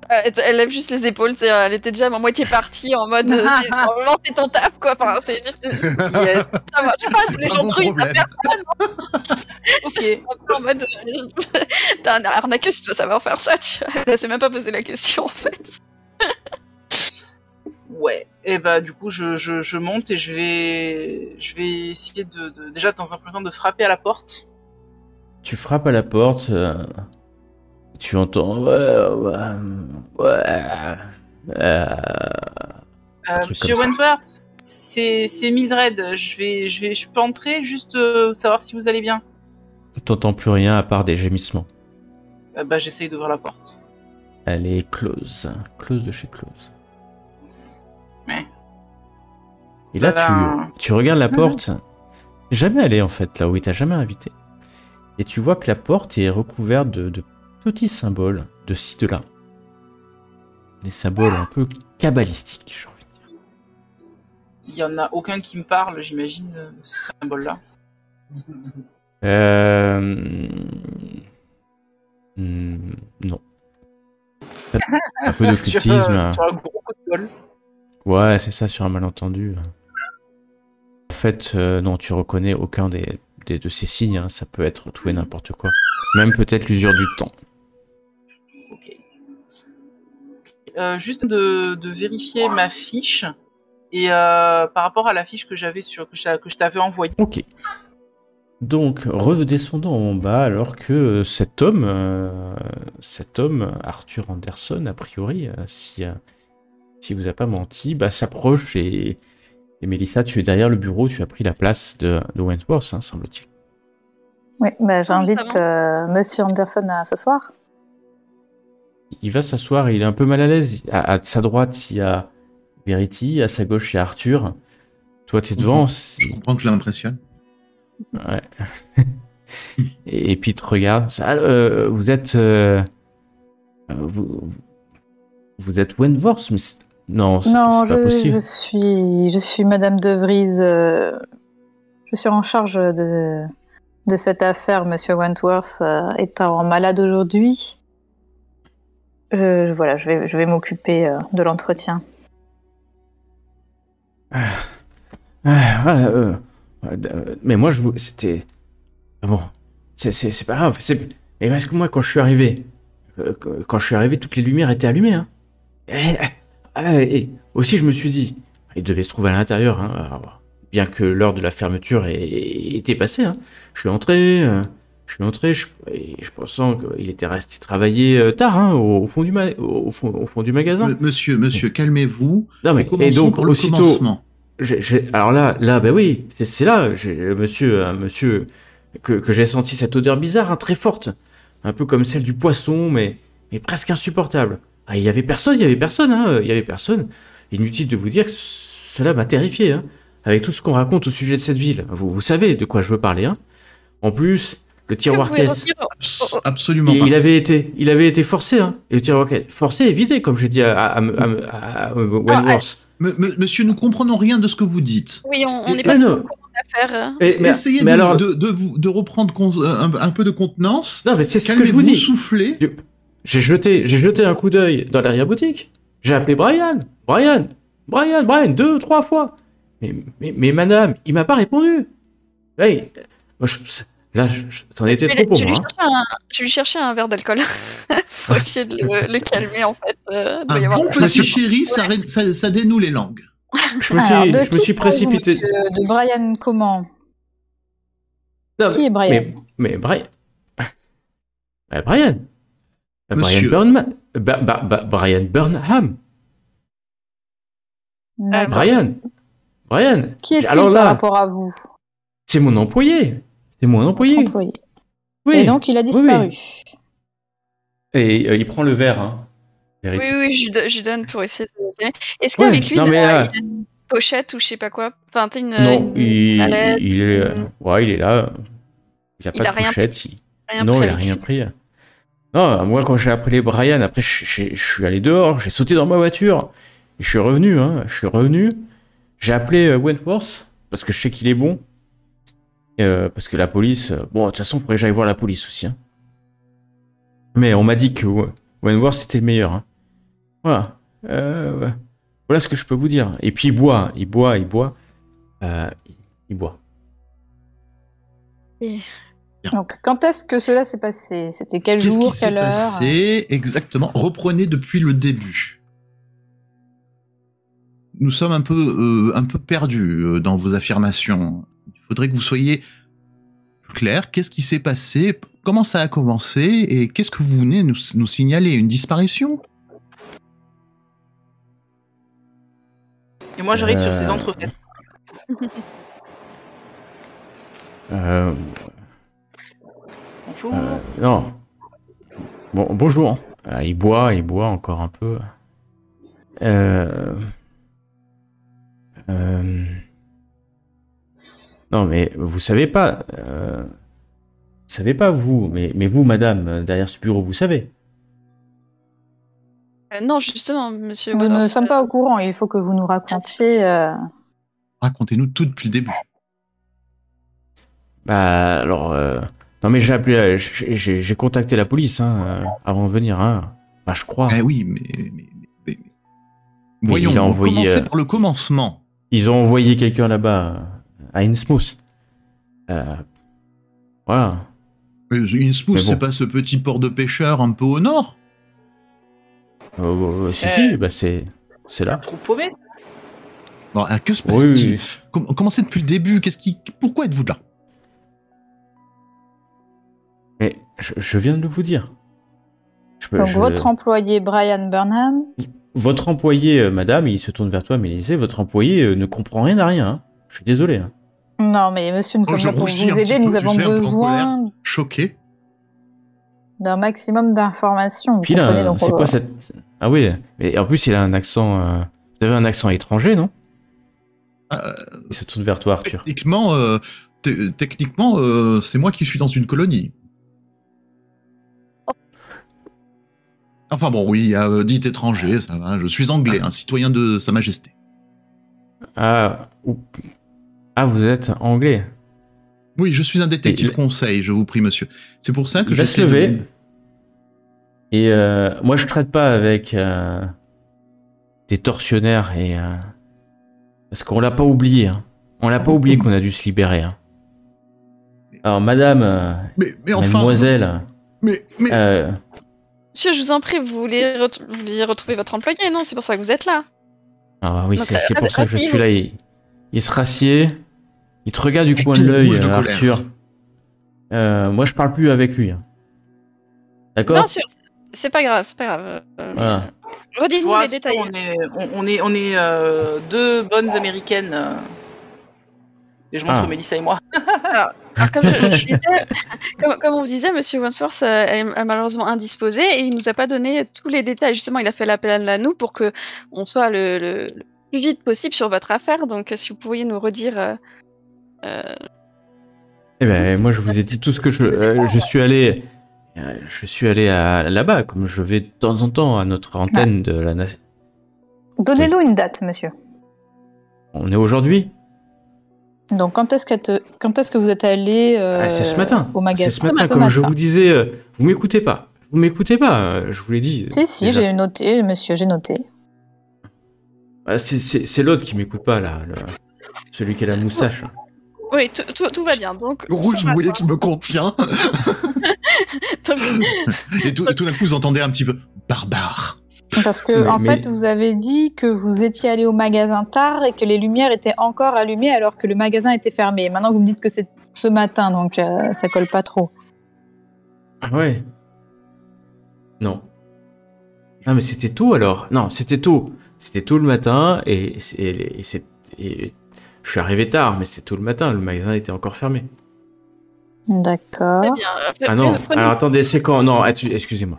Elle lève juste les épaules, elle était déjà à moitié partie en mode c'est ton taf quoi. Enfin, yes, ça va, je sais pas, tous les gens bruisent à personne. Ok. En mode t'as un arnaqueur, je dois savoir faire ça, tu vois. Elle s'est même pas posé la question en fait. Ouais, et bah du coup je monte et je vais essayer de déjà dans un premier temps de frapper à la porte. Tu frappes à la porte. Tu entends Monsieur Wentworth, c'est Mildred. Je peux entrer juste savoir si vous allez bien. T'entends plus rien à part des gémissements. Bah j'essaye d'ouvrir la porte. Elle est close de chez close. Ouais. Et là tu regardes la porte. Jamais allé en fait là où il t'a jamais invité. Et tu vois que la porte est recouverte de petits symboles de ci, de là. Des symboles un peu cabalistiques, j'ai envie de dire. Il y en a aucun qui me parle, j'imagine, de ce symbole-là. Non. Un peu d'occultisme. Sur un gros coup de bol. Ouais, c'est ça, sur un malentendu. En fait, non, tu reconnais aucun de ces signes. Hein. Ça peut être tout et n'importe quoi. Même peut-être l'usure du temps. Ok. Juste de vérifier ma fiche et par rapport à la fiche que j'avais que je t'avais envoyée. Ok. Donc, redescendons en bas alors que cet homme, Arthur Anderson, a priori, si vous a pas menti, s'approche et Mélissa, tu es derrière le bureau, tu as pris la place de Wentworth, hein, semble-t-il. Oui, j'invite Monsieur Anderson à s'asseoir. Il va s'asseoir et il est un peu mal à l'aise. À sa droite, il y a Verity, à sa gauche, il y a Arthur. Toi, tu es devant. Je comprends que je l'impressionne. Ouais. et puis, il te regarde. Vous êtes... vous êtes Wentworth, mais non, c'est pas possible. Je suis Madame De Vries. Je suis en charge de cette affaire. Monsieur Wentworth étant malade aujourd'hui. Je vais m'occuper de l'entretien. Mais moi, c'était... Bon, c'est pas grave. Et parce que moi, quand je suis arrivé, toutes les lumières étaient allumées. Hein. Et aussi, je me suis dit, il devait se trouver à l'intérieur. Hein, alors, bien que l'heure de la fermeture était passée. Hein. Je suis entré, je pensant qu'il était resté travailler tard, hein, au fond du magasin. Monsieur, calmez-vous. Non, mais, et donc, par le aussitôt, commencement. Alors là, oui, c'est là, monsieur, que j'ai senti cette odeur bizarre, hein, très forte, un peu comme celle du poisson, mais presque insupportable. Ah, il y avait personne, hein. Inutile de vous dire que cela m'a terrifié, hein, avec tout ce qu'on raconte au sujet de cette ville. Vous savez de quoi je veux parler, hein. En plus, Le Est-ce que vous tiroir pouvez caisse. revenir Absolument Il, pas. il avait été forcé, hein. Et le tiroir caisse forcé est vidé, comme j'ai dit à Wentworth. Monsieur, nous comprenons rien de ce que vous dites. Oui, on n'est Mais pas non. au courant d'affaires. Essayez mais alors- de reprendre un peu de contenance. Non, mais c'est ce que je vous Calmez-vous, dis. soufflez. J'ai jeté un coup d'œil dans l'arrière-boutique. J'ai appelé Brian, 2, 3 fois. Mais madame, il m'a pas répondu. Hey, moi, t'en étais trop pour moi. Je lui cherchais un verre d'alcool pour essayer de le calmer en fait. Doit y Un avoir- bon petit chéri, ça dénoue les langues. Je me Alors, de suis qui parlez-vous, précipité. monsieur De Brian comment? Non, Qui est Brian? Mais Brian. Brian. Monsieur. Brian Burnham. D'accord. Brian. Qui est-il Alors par là, rapport à vous? c'est mon employé. C'est mon employé. Votre employé. Oui. Et donc, il a disparu. Et il prend le verre. Hein. Oui, je lui donne pour essayer de. Est-ce Ouais, qu'avec lui, non, il mais, a une pochette ou je sais pas quoi? Enfin, t'as une. Non, une mallette, il est, ouais, il est là. Il a Il pas a de rien pochette. rien Non, pris il a avec rien lui. pris. Non, moi, quand j'ai appelé Brian, après, je suis allé dehors, j'ai sauté dans ma voiture. Et je suis revenu, hein. J'ai appelé Wentworth, parce que je sais qu'il est bon. Parce que la police... bon, de toute façon, il faudrait que j'aille voir la police aussi. Hein. Mais on m'a dit que Wentworth, c'était le meilleur. Hein. Voilà. Voilà ce que je peux vous dire. Et puis, il boit. Il boit. Et- Donc, quand est-ce que cela s'est passé? C'était quel Qu'est-ce jour, qui s'est quelle heure? passé exactement? Reprenez depuis le début. Nous sommes un peu perdus dans vos affirmations. Il faudrait que vous soyez plus clair. Qu'est-ce qui s'est passé? Comment ça a commencé? Et qu'est-ce que vous venez nous signaler? Une disparition? Et moi, j'arrive sur ces entrefaites. Bonjour. Non. Bon, bonjour. Il boit encore un peu. Non, mais vous savez pas. Vous, mais vous, madame, derrière ce bureau, vous savez. Non, justement, monsieur. Nous Wentworth, ne sommes pas au courant. Il faut que vous nous racontiez. Racontez-nous tout depuis le début. Bah, alors. Non, mais j'ai appelé. J'ai contacté la police avant de venir. Hein. Bah, je crois. Eh oui, mais voyons, il a on va envoyé, commencer par le commencement. Ils ont envoyé quelqu'un là-bas, à Innsmouth. Voilà. Innsmouth, Mais bon. c'est pas ce petit port de pêcheurs un peu au nord? Si, bah c'est là. Trop paumé, ça. Bon, que se Oui, passe-t-il? oui. Commencez depuis le début. Pourquoi êtes-vous là? Mais je viens de vous dire. Donc, votre employé Brian Burnham. Votre employé, madame, il se tourne vers toi, Mélisée, votre employé ne comprend rien à rien. Hein. Je suis désolé. Hein. Non, mais monsieur, nous Oh, je sommes là pour rougis un vous aider. petit peu, Nous tu avons sais, un peu en besoin Choqué. d'un maximum d'informations. Vous Puis là, comprenez, donc, c'est quoi cette... Ah oui, mais en plus, il a un accent... Vous avez un accent étranger, non? Il se tourne vers toi, Arthur. Techniquement, c'est moi qui suis dans une colonie. Enfin bon, oui, dit étranger, ça va. Je suis anglais, un citoyen de Sa Majesté. Ah, vous êtes anglais. Oui, je suis un détective conseil, je vous prie, monsieur. C'est pour ça que Il va j'essaie se lever. de... Et moi, je traite pas avec des tortionnaires et... Parce qu'on l'a pas oublié. Hein. On l'a pas oublié qu'on a dû se libérer. Hein. Alors, madame... Mais enfin... Mademoiselle... Mais... Monsieur, je vous en prie, vous vouliez retrouver votre employé, non? C'est pour ça que vous êtes là. Ah oui, Donc, c'est pour ça que je suis là. Il se rassied, il te regarde du Et coin tout de l'œil, rouge de colère. Arthur. Moi, je parle plus avec lui. Hein. D'accord? Non, sûr, c'est pas grave, c'est pas grave. Voilà. Redites-vous Vois, les détails. On est deux bonnes américaines. Et je montre Mélissa et moi. Alors, comme je disais, comme on vous disait, monsieur Wentworth est malheureusement indisposé et il nous a pas donné tous les détails. Justement, il a fait l'appel à nous pour que on soit le plus vite possible sur votre affaire. Donc, si vous pourriez nous redire. Eh ben, moi, je vous ai dit tout ce que je suis allé. Je suis allé là-bas, comme je vais de temps en temps à notre antenne de la nation. Donnez-nous une date, monsieur. On est aujourd'hui. Donc, quand est-ce que vous êtes allé C'est ce matin. au magasin? C'est ce matin, comme je vous disais. Vous m'écoutez pas. Vous m'écoutez pas. Je vous l'ai dit. Si, déjà. j'ai noté, monsieur, j'ai noté. C'est l'autre qui m'écoute pas, là. Celui qui a la moustache. Oui, tout va bien. Donc, Rouge, vous voyez que je me contiens. donc, Et tout d'un coup, vous entendez un petit peu barbare. Parce que, en Mais- fait, vous avez dit que vous étiez allé au magasin tard et que les lumières étaient encore allumées alors que le magasin était fermé. Maintenant, vous me dites que c'est ce matin, donc ça colle pas trop. Ah ouais. Non. Ah, mais c'était tôt alors. Non, c'était tôt. C'était tôt le matin et je suis arrivé tard, mais c'était tôt le matin. Le magasin était encore fermé. D'accord. très bien. Ah non. Prenez- Alors attendez, c'est quand? Non, excusez-moi.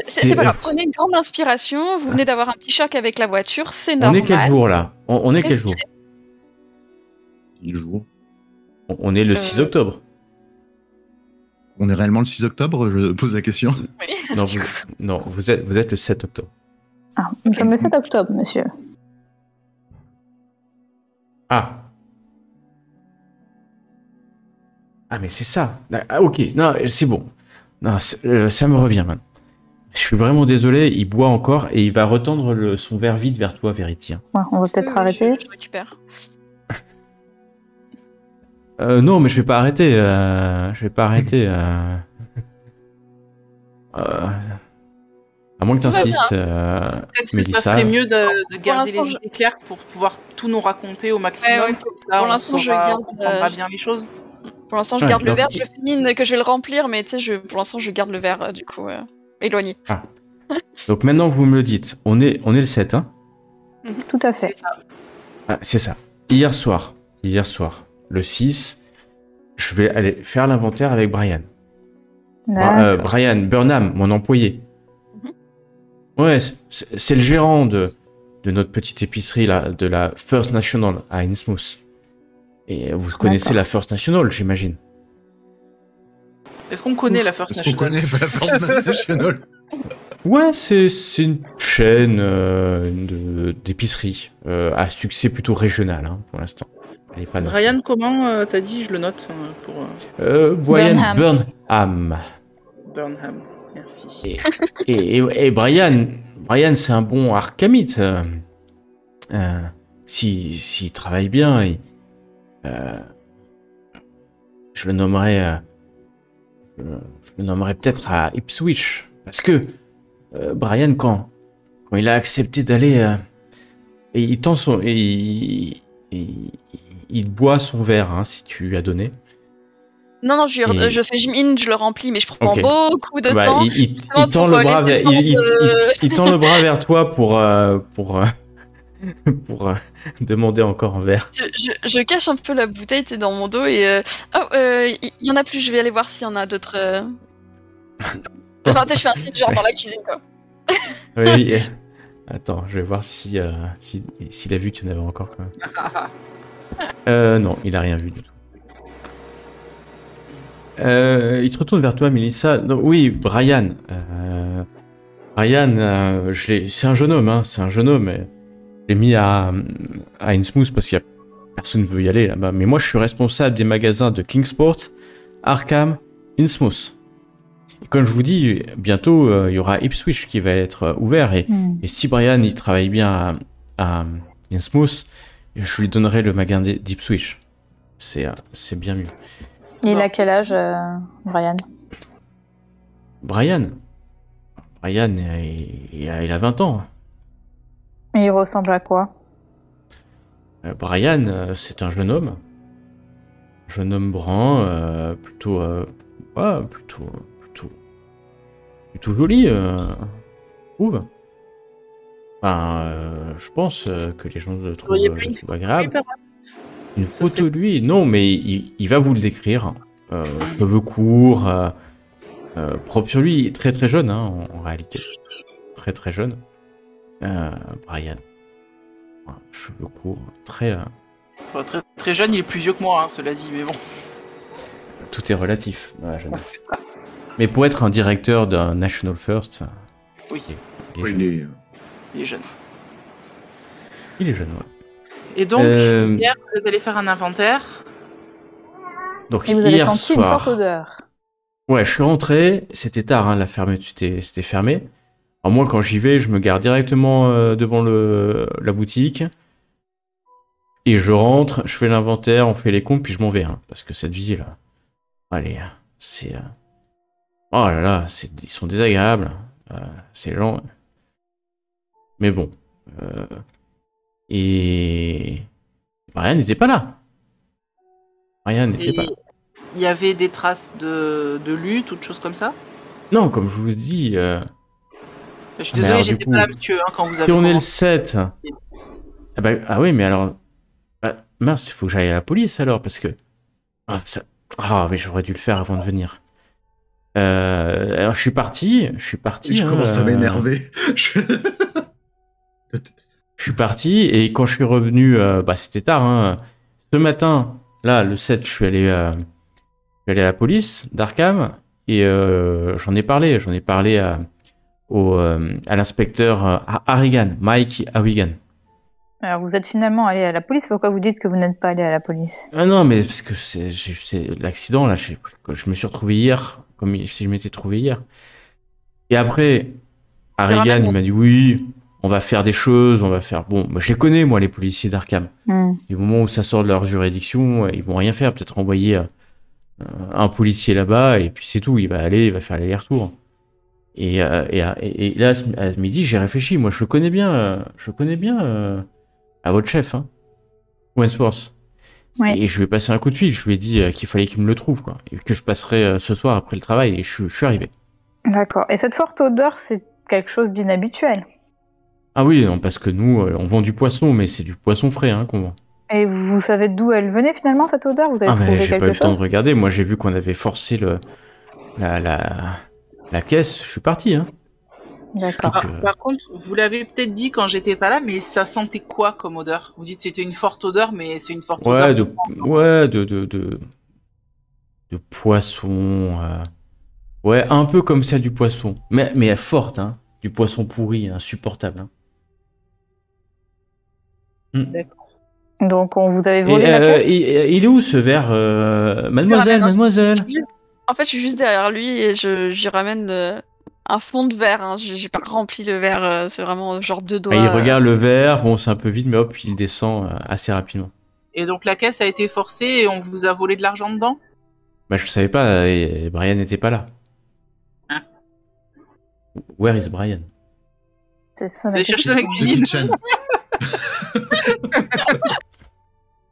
c'est pas grave. Prenez une grande inspiration. Vous venez d'avoir un petit choc avec la voiture. C'est On normal. est quel jour là? On est quel jour? Il joue. On est le 6 octobre. On est réellement le 6 octobre, je pose la question. Oui, Non, du coup. vous êtes le 7 octobre. Ah, nous sommes le 7 octobre, monsieur. Ah. Ah, mais c'est ça. Ah, ok. Non, c'est bon. Non, ça me revient maintenant. Je suis vraiment désolé. Il boit encore et il va retendre son verre vide vers toi, Verity. Ouais, on va peut-être Oui, arrêter. Je récupère. Non, mais je vais pas arrêter. Je vais pas arrêter. À moins que Tout va t'insistes, Peut-être que ça Mélissa. serait mieux de garder l'instant, les idées claires pour pouvoir tout nous raconter au maximum. Ouais, ouais. Comme ça, Pour on l'instant, je saura- garde, on comprendra je- bien les choses. Pour l'instant, je Ouais, garde le donc- verre. Je fais mine que je vais le remplir, mais tu sais, pour l'instant, je garde le verre, du coup, éloigné. Donc maintenant, vous me le dites. On est le 7, hein? Tout à fait. C'est ça. Ah, c'est ça. Hier soir, le 6, je vais aller faire l'inventaire avec Brian. D'accord. Brian Burnham, mon employé. Ouais, c'est le gérant de notre petite épicerie là, de la First National à Innsmouth. Et vous connaissez la First National, j'imagine. Est-ce qu'on connaît la First Est-ce qu'on National connaît la First National? Ouais, c'est une chaîne d'épicerie à succès plutôt régional hein, pour l'instant. Elle est pas nationale. Brian, comment t'as dit? Je le note pour Brian Burnham. Burnham. Burnham. Merci. Et Brian, c'est un bon Arkhamite. S'il travaille bien, je le nommerai peut-être à Ipswich. Parce que Brian, quand il a accepté d'aller, et il tend son, et il boit son verre, hein, si tu lui as donné. Non, Et- je fais mine, je le remplis, mais je prends Ok. beaucoup de Bah, temps. il justement, tend pour le bras laisser vers, le temps il tend le bras vers toi pour demander encore un verre. Je cache un peu la bouteille, t'es dans mon dos, et... il y en a plus, je vais aller voir s'il y en a d'autres... Enfin, tu sais, je fais un petit genre dans la cuisine, quoi. Oui. Attends, je vais voir s'il a vu qu'il y en avait encore quand même. Non, il a rien vu du tout. Il se retourne vers toi, Mélissa. Donc, oui, Brian. Brian, c'est un jeune homme, hein, c'est un jeune homme. Je l'ai mis à Innsmouth parce qu'il y a personne ne veut y aller là-bas. Mais moi, je suis responsable des magasins de Kingsport, Arkham, Innsmouth. Et comme je vous dis, bientôt, il y aura Ipswich qui va être ouvert. Et si Brian il travaille bien à Innsmouth, je lui donnerai le magasin d'Ipswich. C'est bien mieux. Il a quel âge, Brian? Brian, il a 20 ans. Et il ressemble à quoi? Brian, c'est un jeune homme. Jeune homme brun, plutôt joli, je trouve. Enfin, je pense que les gens le trouvent Il y a pas une agréable. photo, Une Ça photo de lui, non, mais il va vous le décrire. Cheveux courts, propre sur lui, très très jeune hein, en réalité. Très très jeune. Brian. Ouais, cheveux courts, très... Très, très jeune, il est plus vieux que moi, hein, cela dit, mais bon. Tout est relatif dans la jeunesse. C'est ça. Mais pour être un directeur d'un National First, Oui, il est Oui, jeune. il est jeune. Il est jeune, ouais. Et donc, Euh, hier, vous êtes allé faire un inventaire. Donc Et vous avez hier senti une soir, forte odeur. ouais, je suis rentré, c'était tard, hein, la fermeture, c'était fermé. Alors moi, quand j'y vais, je me gare directement devant la boutique. Et je rentre, je fais l'inventaire, on fait les comptes, puis je m'en vais. Hein, parce que cette ville, allez, c'est... oh là là, ils sont désagréables. Ces gens... Mais bon. Et... Brian n'était pas là. Brian n'était Et pas là. il y avait des traces de lutte ou de choses comme ça. Non, comme je vous dis... Je suis Mais désolée, alors, j'étais du pas là, coup, monsieur, hein, quand vous si avez on est le commencé. 7... ah oui, mais alors... mince, il faut que j'aille à la police alors, parce que... mais j'aurais dû le faire avant de venir. Alors je suis parti, Je hein, commence à m'énerver. Je suis parti, et quand je suis revenu, c'était tard, hein. Ce matin, là, le 7, je suis allé à la police d'Arkham, et j'en ai parlé à l'inspecteur Harrigan, Mike Harrigan. Alors, vous êtes finalement allé à la police. Pourquoi vous dites que vous n'êtes pas allé à la police? Ah non, mais parce que c'est l'accident, là, je me suis retrouvé hier, comme si je m'étais trouvé hier. Et après, Harrigan, il m'a dit, oui, on va faire des choses, on va faire... Bon, je les connais, moi, les policiers d'Arkham. Du moment où ça sort de leur juridiction, ils vont rien faire, peut-être envoyer un policier là-bas, et puis c'est tout, il va faire l'aller-retour. Et là, à midi, j'ai réfléchi, moi, je connais bien à votre chef, hein, Wentworth. Ouais. Et je lui ai passé un coup de fil, je lui ai dit qu'il fallait qu'il me le trouve, quoi, et que je passerais ce soir après le travail, et je suis arrivé. D'accord. Et cette forte odeur, c'est quelque chose d'inhabituel. Ah oui, non, parce que nous, on vend du poisson, mais c'est du poisson frais, hein, qu'on vend. Et vous savez d'où elle venait finalement, cette odeur? Vous avez Ah, trouvé mais j'ai pas eu quelque le temps de chose? regarder, moi j'ai vu qu'on avait forcé la caisse, je suis parti, hein. D'accord. Donc, Par contre, vous l'avez peut-être dit quand j'étais pas là, mais ça sentait quoi comme odeur? Vous dites que c'était une forte odeur, mais c'est une forte odeur. De poisson, ouais, un peu comme celle du poisson, mais forte, hein, du poisson pourri, insupportable, hein. D'accord. Donc, on vous avait volé la caisse? Il est où ce verre, mademoiselle, mademoiselle? En fait, je suis juste derrière lui et j'y ramène un fond de verre. Hein. J'ai pas rempli le verre, c'est vraiment genre 2 doigts. Il regarde le verre, bon, c'est un peu vide, mais hop, il descend assez rapidement. Et donc la caisse a été forcée et on vous a volé de l'argent dedans? Bah, je savais pas, et Brian n'était pas là. Hein? Where is Brian? C'est ça Vous la avez cherché question. avec The Jean. Kitchen.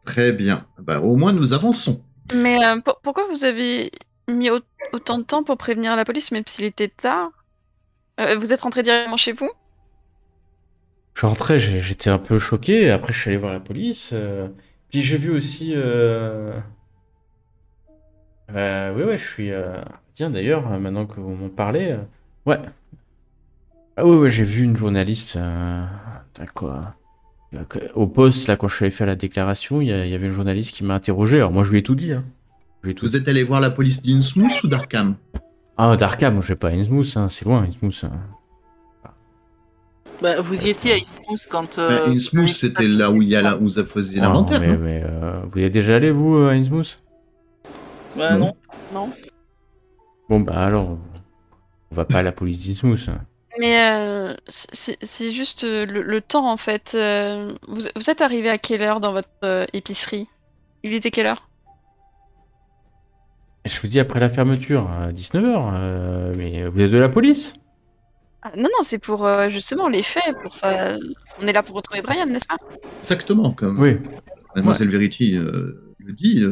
Très bien. Bah, au moins, nous avançons. Mais pourquoi vous avez mis autant de temps pour prévenir la police, même s'il était tard? Vous êtes rentré directement chez vous? Je suis rentré, j'étais un peu choqué, après je suis allé voir la police. Puis j'ai vu aussi... ouais, je suis... Tiens, d'ailleurs, maintenant que vous m'en parlez... Ouais. Ah ouais, j'ai vu une journaliste... quoi, au poste, là, quand je suis allé faire la déclaration, il y avait une journaliste qui m'a interrogé. Alors moi, je lui ai tout dit, hein. Vous êtes allé voir la police d'Innsmouth ou d'Arkham? Ah, d'Arkham, moi je vais pas à Innsmouth, hein, c'est loin, Innsmouth. Bah, vous y étiez à Innsmouth quand... Innsmouth, c'était là où où vous faisiez l'inventaire. mais, non mais vous y êtes déjà allé, vous, à Innsmouth? Bah non. Non. Bon, bah alors, on va pas à la police d'Innsmouth. Hein. Mais c'est juste le temps en fait. Vous êtes arrivé à quelle heure dans votre épicerie? Il était quelle heure? Je vous dis après la fermeture, à 19h, mais vous êtes de la police? Ah, non, c'est pour justement les faits, pour ça. On est là pour retrouver Brian, n'est-ce pas? Exactement, comme Oui. Mademoiselle Verity le dit,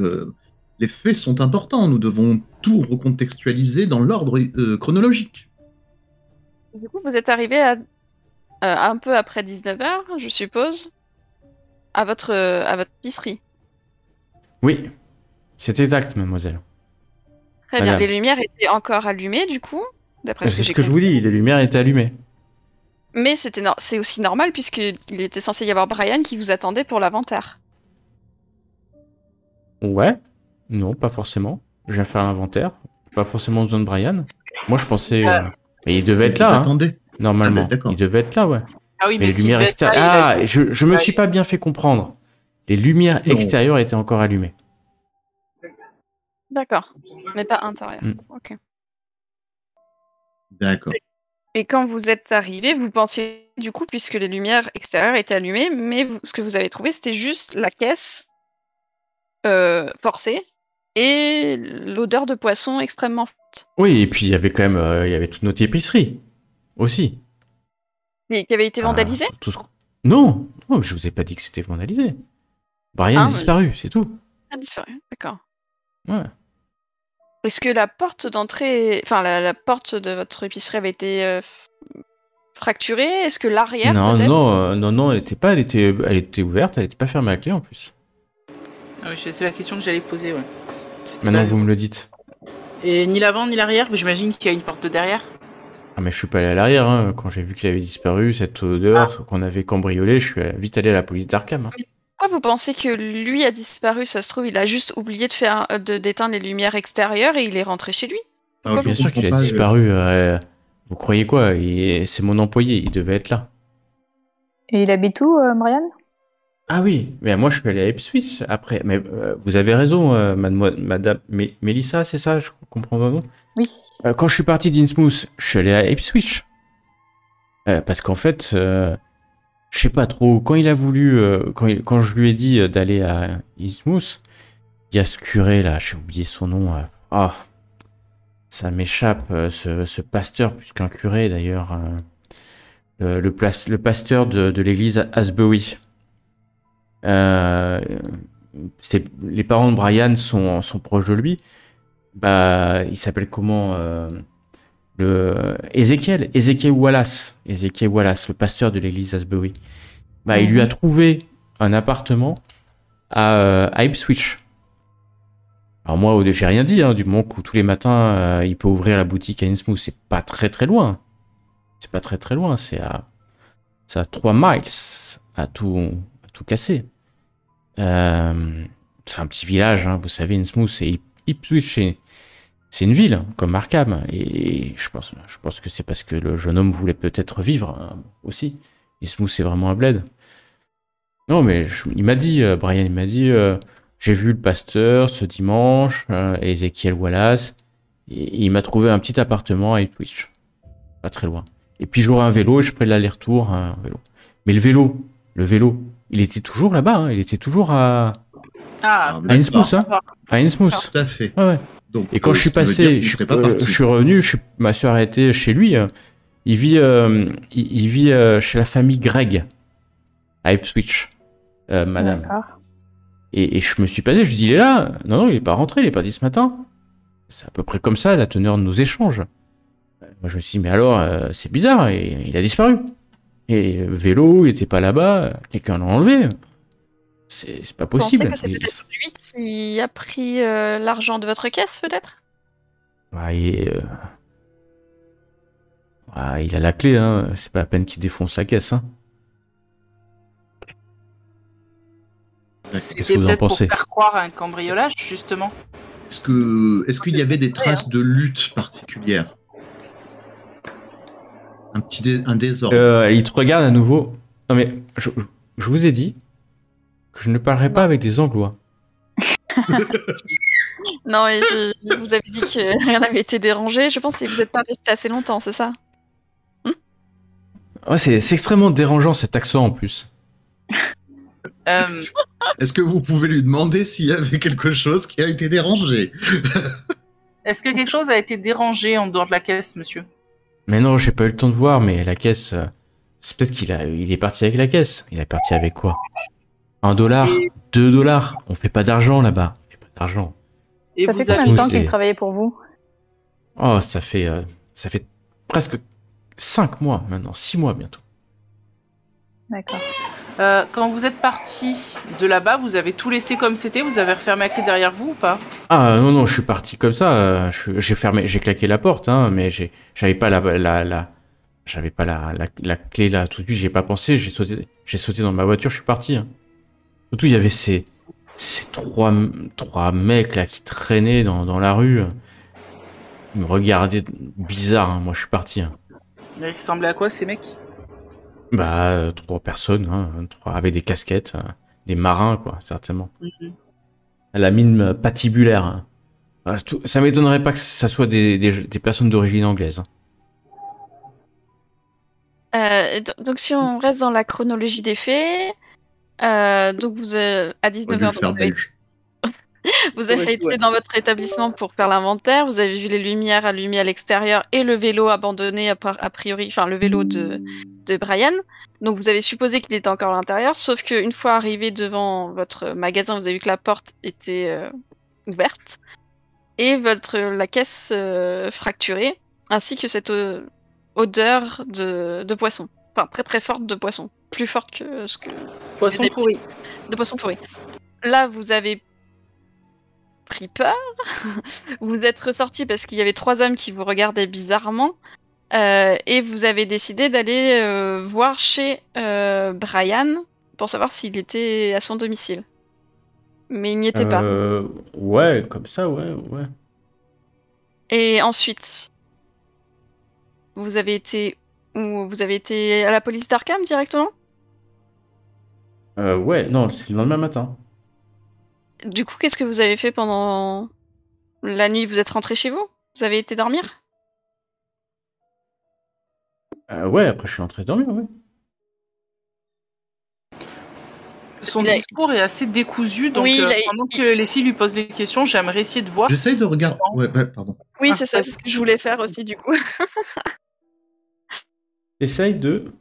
les faits sont importants. Nous devons tout recontextualiser dans l'ordre chronologique. Du coup, vous êtes arrivé à un peu après 19h, je suppose, à votre épicerie. Oui, c'est exact, mademoiselle. Très bien. Madame. Les lumières étaient encore allumées, du coup, d'après ce que C'est j'ai ce que je vous compris. dis, les lumières étaient allumées. Mais c'est aussi normal puisqu'il était censé y avoir Brian qui vous attendait pour l'inventaire. Ouais, non, pas forcément. je viens faire l'inventaire. Pas forcément besoin de Brian. Moi, je pensais... mais il devait être Vous là, hein, attendez. normalement. Ah bah, d'accord. Il devait être là, ouais. Ah oui, Mais mais les s'il lumières devait être là, extérieures... il a Ah, dû- je me suis pas bien fait comprendre. Les lumières Non. extérieures étaient encore allumées. D'accord. Mais pas intérieur. Mm. Ok. D'accord. Et quand vous êtes arrivé, vous pensiez, du coup, puisque les lumières extérieures étaient allumées, mais ce que vous avez trouvé, c'était juste la caisse forcée et l'odeur de poisson extrêmement forte. Oui, et puis il y avait quand même il y avait toute notre épicerie aussi. Mais qui avait été Ah, vandalisée. tout ce... Non, non, je vous ai pas dit que c'était vandalisé. Brian Ah, est disparu, c'est tout. A disparu. D'accord. Ouais. Est-ce que la porte d'entrée, enfin la porte de votre épicerie avait été fracturée? Est-ce que l'arrière Non, peut-être? non, elle était ouverte, elle était pas fermée à clé en plus. Ah oui, c'est la question que j'allais poser, ouais. C'était Maintenant pas- vous me le dites. Et ni l'avant ni l'arrière, j'imagine qu'il y a une porte de derrière. Ah mais je suis pas allé à l'arrière, hein. Quand j'ai vu qu'il avait disparu, cette odeur qu'on avait cambriolé, je suis vite allé à la police d'Arkham. Hein. Pourquoi vous pensez que lui a disparu? Ça se trouve, il a juste oublié d'éteindre les lumières extérieures et il est rentré chez lui. Alors, Bien je sûr qu'il a comprends pas, disparu. Vous croyez quoi? C'est mon employé, il devait être là. Et il habite où, Brian? Ah oui, mais moi je suis allé à Ipswich après. Mais vous avez raison, madame Mélissa, c'est ça? Je comprends pas. Oui. Quand je suis parti d'Innsmouth, je suis allé à Ipswich. Parce qu'en fait, je sais pas trop. Quand il a voulu, quand je lui ai dit d'aller à Innsmouth, il y a ce curé là, j'ai oublié son nom. Ah, ça m'échappe, ce pasteur, plus qu'un curé d'ailleurs. Le pasteur de l'église Asbury. Les parents de Brian sont proches de lui. Bah, il s'appelle comment Ézéchiel Wallace, le pasteur de l'église Asbury. Bah, il lui a trouvé un appartement à Ipswich. Alors moi, j'ai rien dit, hein, du moment que tous les matins, il peut ouvrir la boutique à Innsmouth, c'est pas très très loin. C'est pas très très loin, c'est à 3 miles, à tout casser. C'est un petit village, hein, vous savez, Innsmouth, et Ipswich, c'est une ville, hein, comme Arkham. Et je pense que c'est parce que le jeune homme voulait peut-être vivre aussi. Innsmouth, c'est vraiment un bled. Non, mais il m'a dit, Brian, il m'a dit, j'ai vu le pasteur ce dimanche, Ezekiel Wallace, et il m'a trouvé un petit appartement à Ipswich, pas très loin. Et puis j'aurai un vélo et je ferai l'aller-retour à un vélo. Mais le vélo, il était toujours là-bas, hein, il était toujours à Innsmouth, hein, à Innsmouth. Tout à fait. Ouais. Donc, Et quand je suis passé, je suis revenu, ma soeur a été chez lui. Il vit chez la famille Gregg à Ipswich, madame. D'accord. Et je me suis passé, je lui dis, il est là? Non, il est pas rentré, il est parti ce matin. C'est à peu près comme ça la teneur de nos échanges. Moi, je me suis dit, mais alors, c'est bizarre, et il a disparu. Et vélo, il était pas là-bas, quelqu'un l'a enlevé. C'est pas Vous pensez possible. que c'est peut-être lui qui a pris l'argent de votre caisse, peut-être? Ouais, il a la clé, hein. C'est pas la peine qu'il défonce la caisse. Hein. Qu'est-ce que C'était vous en peut-être pour pensez? faire croire à un cambriolage, justement. Est-ce qu'il y avait des traces de lutte particulière? Un désordre. Il te regarde à nouveau. Non mais, je vous ai dit que je ne parlerai pas avec des Anglois. Non, et vous avez dit que rien n'avait été dérangé. Je pense que vous n'êtes pas resté assez longtemps, c'est ça? Ouais, c'est extrêmement dérangeant cet accent en plus. Est-ce que vous pouvez lui demander s'il y avait quelque chose qui a été dérangé? Est-ce que quelque chose a été dérangé en dehors de la caisse, monsieur? Mais non, j'ai pas eu le temps de voir, mais la caisse, c'est peut-être il est parti avec la caisse. Il est parti avec quoi? $1, $2. On fait pas d'argent là-bas. On fait pas d'argent. Et Ça vous fait avez... combien de temps c'est- qu'il travaillait pour vous? Oh, ça fait presque 5 mois maintenant, 6 mois bientôt. D'accord. Quand vous êtes parti de là-bas, vous avez tout laissé comme c'était? Vous avez refermé la clé derrière vous ou pas? Ah non, je suis parti comme ça. J'ai claqué la porte, hein, mais j'avais pas la clé là tout de suite. J'ai pas pensé. J'ai sauté dans ma voiture. Je suis parti. Hein. Surtout il y avait ces trois mecs là qui traînaient dans la rue. Ils me regardaient bizarre, hein. Moi je suis parti. Hein. Ils ressemblaient à quoi ces mecs? Bah, 3 personnes, hein, 3 avec des casquettes, des marins, quoi, certainement. À la mine patibulaire. Hein. Ça m'étonnerait pas que ça soit des personnes d'origine anglaise. Hein. Donc, si on reste dans la chronologie des faits, donc vous à On aurait dû 19h, le faire belge. vous avez été dans votre établissement pour faire l'inventaire, vous avez vu les lumières allumées à l'extérieur et le vélo abandonné a priori, enfin le vélo de Brian. Donc vous avez supposé qu'il était encore à l'intérieur, sauf qu'une fois arrivé devant votre magasin, vous avez vu que la porte était ouverte et la caisse fracturée, ainsi que cette odeur de poisson. Enfin, très très forte de poisson. Plus forte que ce que... Poisson pourri. De poisson pourri. Là, vous avez pris peur. Vous êtes ressorti parce qu'il y avait 3 hommes qui vous regardaient bizarrement. Et vous avez décidé d'aller voir chez Brian pour savoir s'il était à son domicile. Mais il n'y était pas. Ouais, comme ça, ouais. Et ensuite, vous avez été à la police d'Arkham directement? Ouais, non, c'est le lendemain matin. Du coup, qu'est-ce que vous avez fait pendant la nuit? Vous êtes rentré chez vous? Vous avez été dormir? Ouais, après je suis entré dormir, ouais. Son discours est assez décousu, donc Oui, pendant que les filles lui posent les questions, j'aimerais essayer de voir. J'essaye de regarder. Ouais, pardon. Oui, c'est ça, c'est ce que je voulais faire aussi, du coup. Essaye de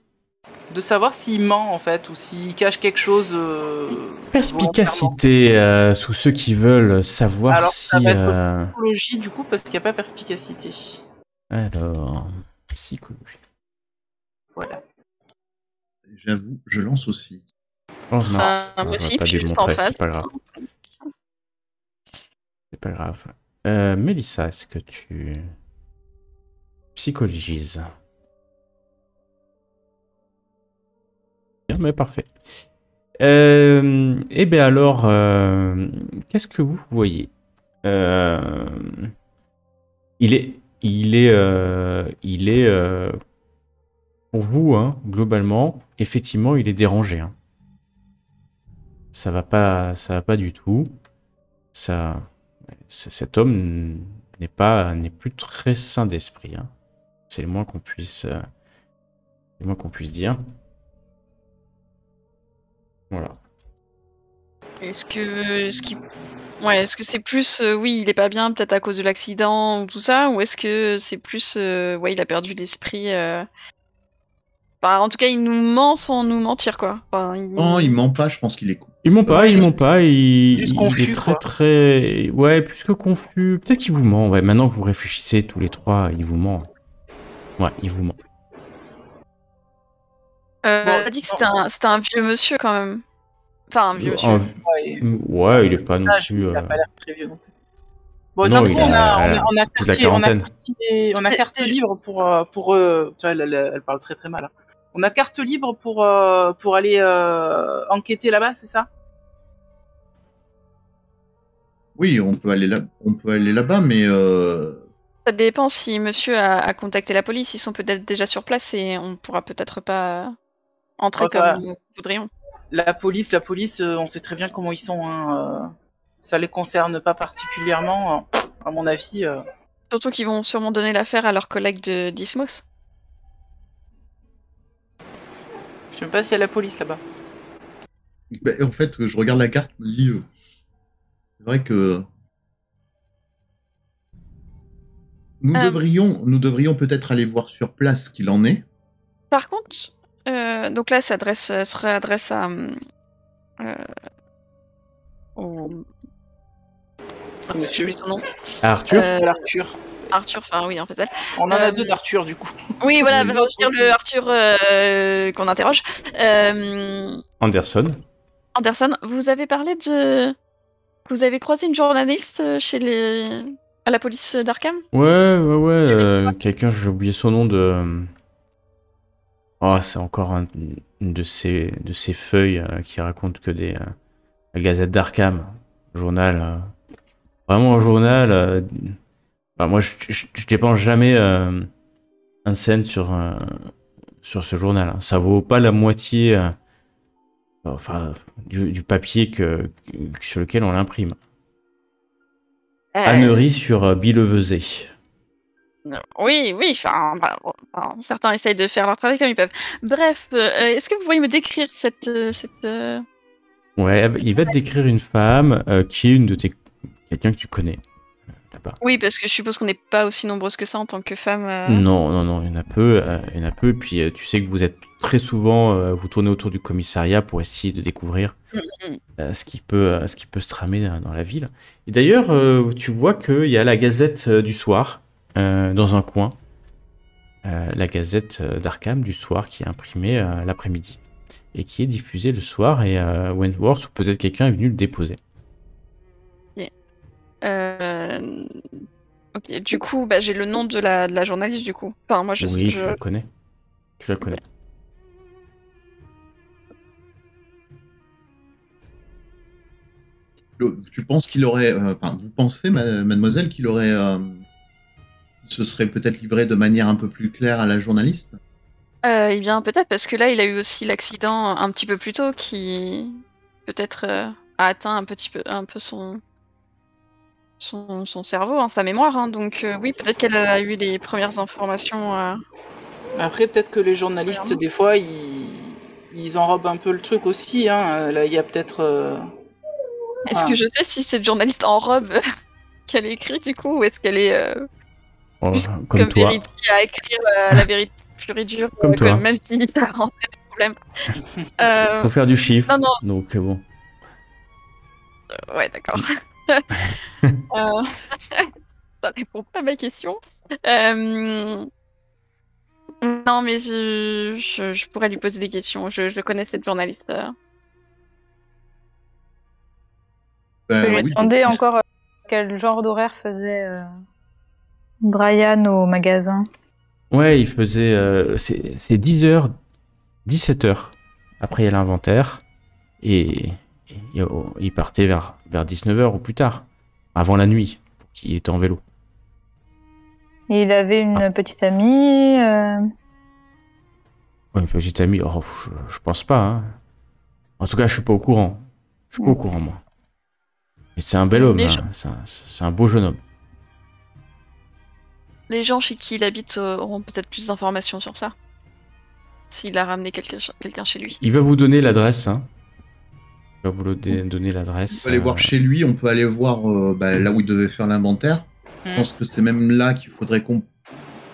savoir s'il ment en fait, ou s'il cache quelque chose. perspicacité sous ceux qui veulent savoir. Alors, si. ça va être psychologie du coup, parce qu'il n'y a pas perspicacité. Alors, psychologie. Voilà. J'avoue, je lance aussi. Oh mince, moi aussi, j'aurais pas puis dû le juste en montrer, face. c'est pas grave. C'est pas grave. Mélissa, est-ce que tu psychologises? Bien, mais parfait. Eh bien alors, qu'est-ce que vous voyez? Il est pour vous, hein, globalement, effectivement, il est dérangé. Hein. Ça va pas du tout. Cet homme n'est plus très sain d'esprit. Hein. C'est le moins qu'on puisse dire. Voilà. Est-ce que c'est plus oui, il est pas bien peut-être à cause de l'accident ou tout ça, ou est-ce que c'est plus ouais, il a perdu l'esprit Enfin, en tout cas, il nous ment sans nous mentir, quoi. Enfin, Oh, il ment pas, je pense qu'il est con. Il ment pas, il confus, est très quoi. très... Ouais, plus que confus. Peut-être qu'il vous ment, ouais. Maintenant que vous réfléchissez tous les 3, il vous ment. Ouais, il vous ment. on a dit que c'était un vieux monsieur, quand même. Enfin, un vieux monsieur. Ouais, il est pas non plus... Il a pas l'air très vieux non plus. Bon, Non, du coup, il a on a carte libre pour tu vois, elle parle très très mal. Hein. On a carte libre pour aller enquêter là-bas, c'est ça? Oui, on peut aller là-bas, mais Ça dépend si monsieur a contacté la police. Ils sont peut-être déjà sur place et on pourra peut-être pas entrer comme nous voudrions. La police, on sait très bien comment ils sont. Hein, ça les concerne pas particulièrement, à mon avis. Surtout qu'ils vont sûrement donner l'affaire à leurs collègues d'Ismos. Je sais même pas s'il y a la police là-bas. bah, en fait, je regarde la carte, je me dis, c'est vrai que nous devrions peut-être aller voir sur place ce qu'il en est. Par contre, donc là, ça se réadresse à j'ai oublié son nom. Arthur Arthur, enfin oui, en fait elle. on en a deux d'Arthur du coup. Oui, voilà, on va dire le Arthur qu'on interroge. Anderson. Anderson, vous avez parlé que vous avez croisé une journaliste à la police d'Arkham? Ouais. Quelqu'un, j'ai oublié son nom de... Oh, c'est encore une de ces feuilles qui racontent que la Gazette d'Arkham. journal. Vraiment un journal. Bah, moi, je dépense jamais un cent sur ce journal. Hein. Ça vaut pas la moitié enfin, du papier sur lequel on l'imprime. Annerie sur Billevezé. Oui, certains essayent de faire leur travail comme ils peuvent. Bref, est-ce que vous pourriez me décrire cette Ouais, il va te décrire une femme qui est une de tes... quelqu'un que tu connais là-bas. Oui, parce que je suppose qu'on n'est pas aussi nombreuses que ça en tant que femme. Non, il y en a peu. Il y en a peu. Puis tu sais que vous êtes très souvent... vous tournez autour du commissariat pour essayer de découvrir ce qui peut se tramer dans la ville. Et d'ailleurs, tu vois qu'il y a la Gazette du soir dans un coin. La Gazette d'Arkham du soir qui est imprimée l'après-midi. Et qui est diffusée le soir. Et Wentworth, ou peut-être quelqu'un est venu le déposer. Ok, du coup, j'ai le nom de la journaliste, du coup. Enfin, moi, Oui, tu la connais. Tu la connais. Tu penses qu'il aurait, vous pensez, mademoiselle, qu'il aurait, se serait peut-être livré de manière un peu plus claire à la journaliste? Eh bien, peut-être, parce que là, il a eu aussi l'accident un petit peu plus tôt qui, peut-être, a atteint un peu son cerveau, hein, sa mémoire. Hein, donc, oui, peut-être qu'elle a eu les premières informations. Après, peut-être que les journalistes, des fois, ils enrobent un peu le truc aussi. Hein. Là, il y a peut-être... Est-ce que je sais si cette journaliste en robe qu'elle écrit, du coup, ou est-ce qu'elle est juste comme toi. Verity à écrire la vérité pure et dure, Comme toi. même si ça rend des problèmes. Faut faire du chiffre. Non. Donc bon. Ouais, d'accord. Ça répond pas à ma question. Non, mais je pourrais lui poser des questions. Je connais cette journaliste. Je lui Oui, demandais encore quel genre d'horaire faisait Brian au magasin. Ouais, il faisait... c'est 10h, 17h. Après, il y a l'inventaire. Et il partait vers 19h ou plus tard. Avant la nuit. Il était en vélo. Et il avait une petite amie. Ouais, une petite amie. Oh, je pense pas. Hein. En tout cas, je suis pas au courant. Je suis pas au courant, moi. Et c'est un bel homme. Hein. C'est un beau jeune homme. Les gens chez qui il habite auront peut-être plus d'informations sur ça. S'il a ramené quelqu'un chez lui. Il va vous donner l'adresse. Hein. Il va vous donner l'adresse. On peut aller voir chez lui, on peut aller voir là où il devait faire l'inventaire. Je pense que c'est même là qu'il faudrait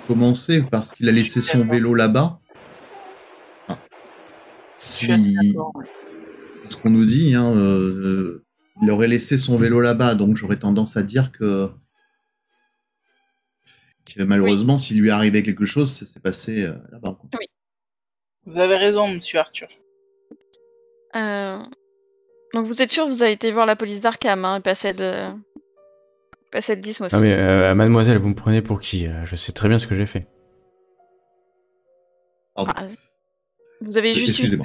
commencer parce qu'il a laissé son vélo là-bas. Enfin, c'est ce qu'on nous dit. Hein, il aurait laissé son vélo là-bas, donc j'aurais tendance à dire que malheureusement, s'il lui arrivait quelque chose, ça s'est passé là-bas. Oui. Vous avez raison, monsieur Arthur. Donc vous êtes sûr, vous avez été voir la police d'Arkham, hein, pas celle d'Ismos. Ah mais mademoiselle, vous me prenez pour qui? Je sais très bien ce que j'ai fait. Vous avez juste eu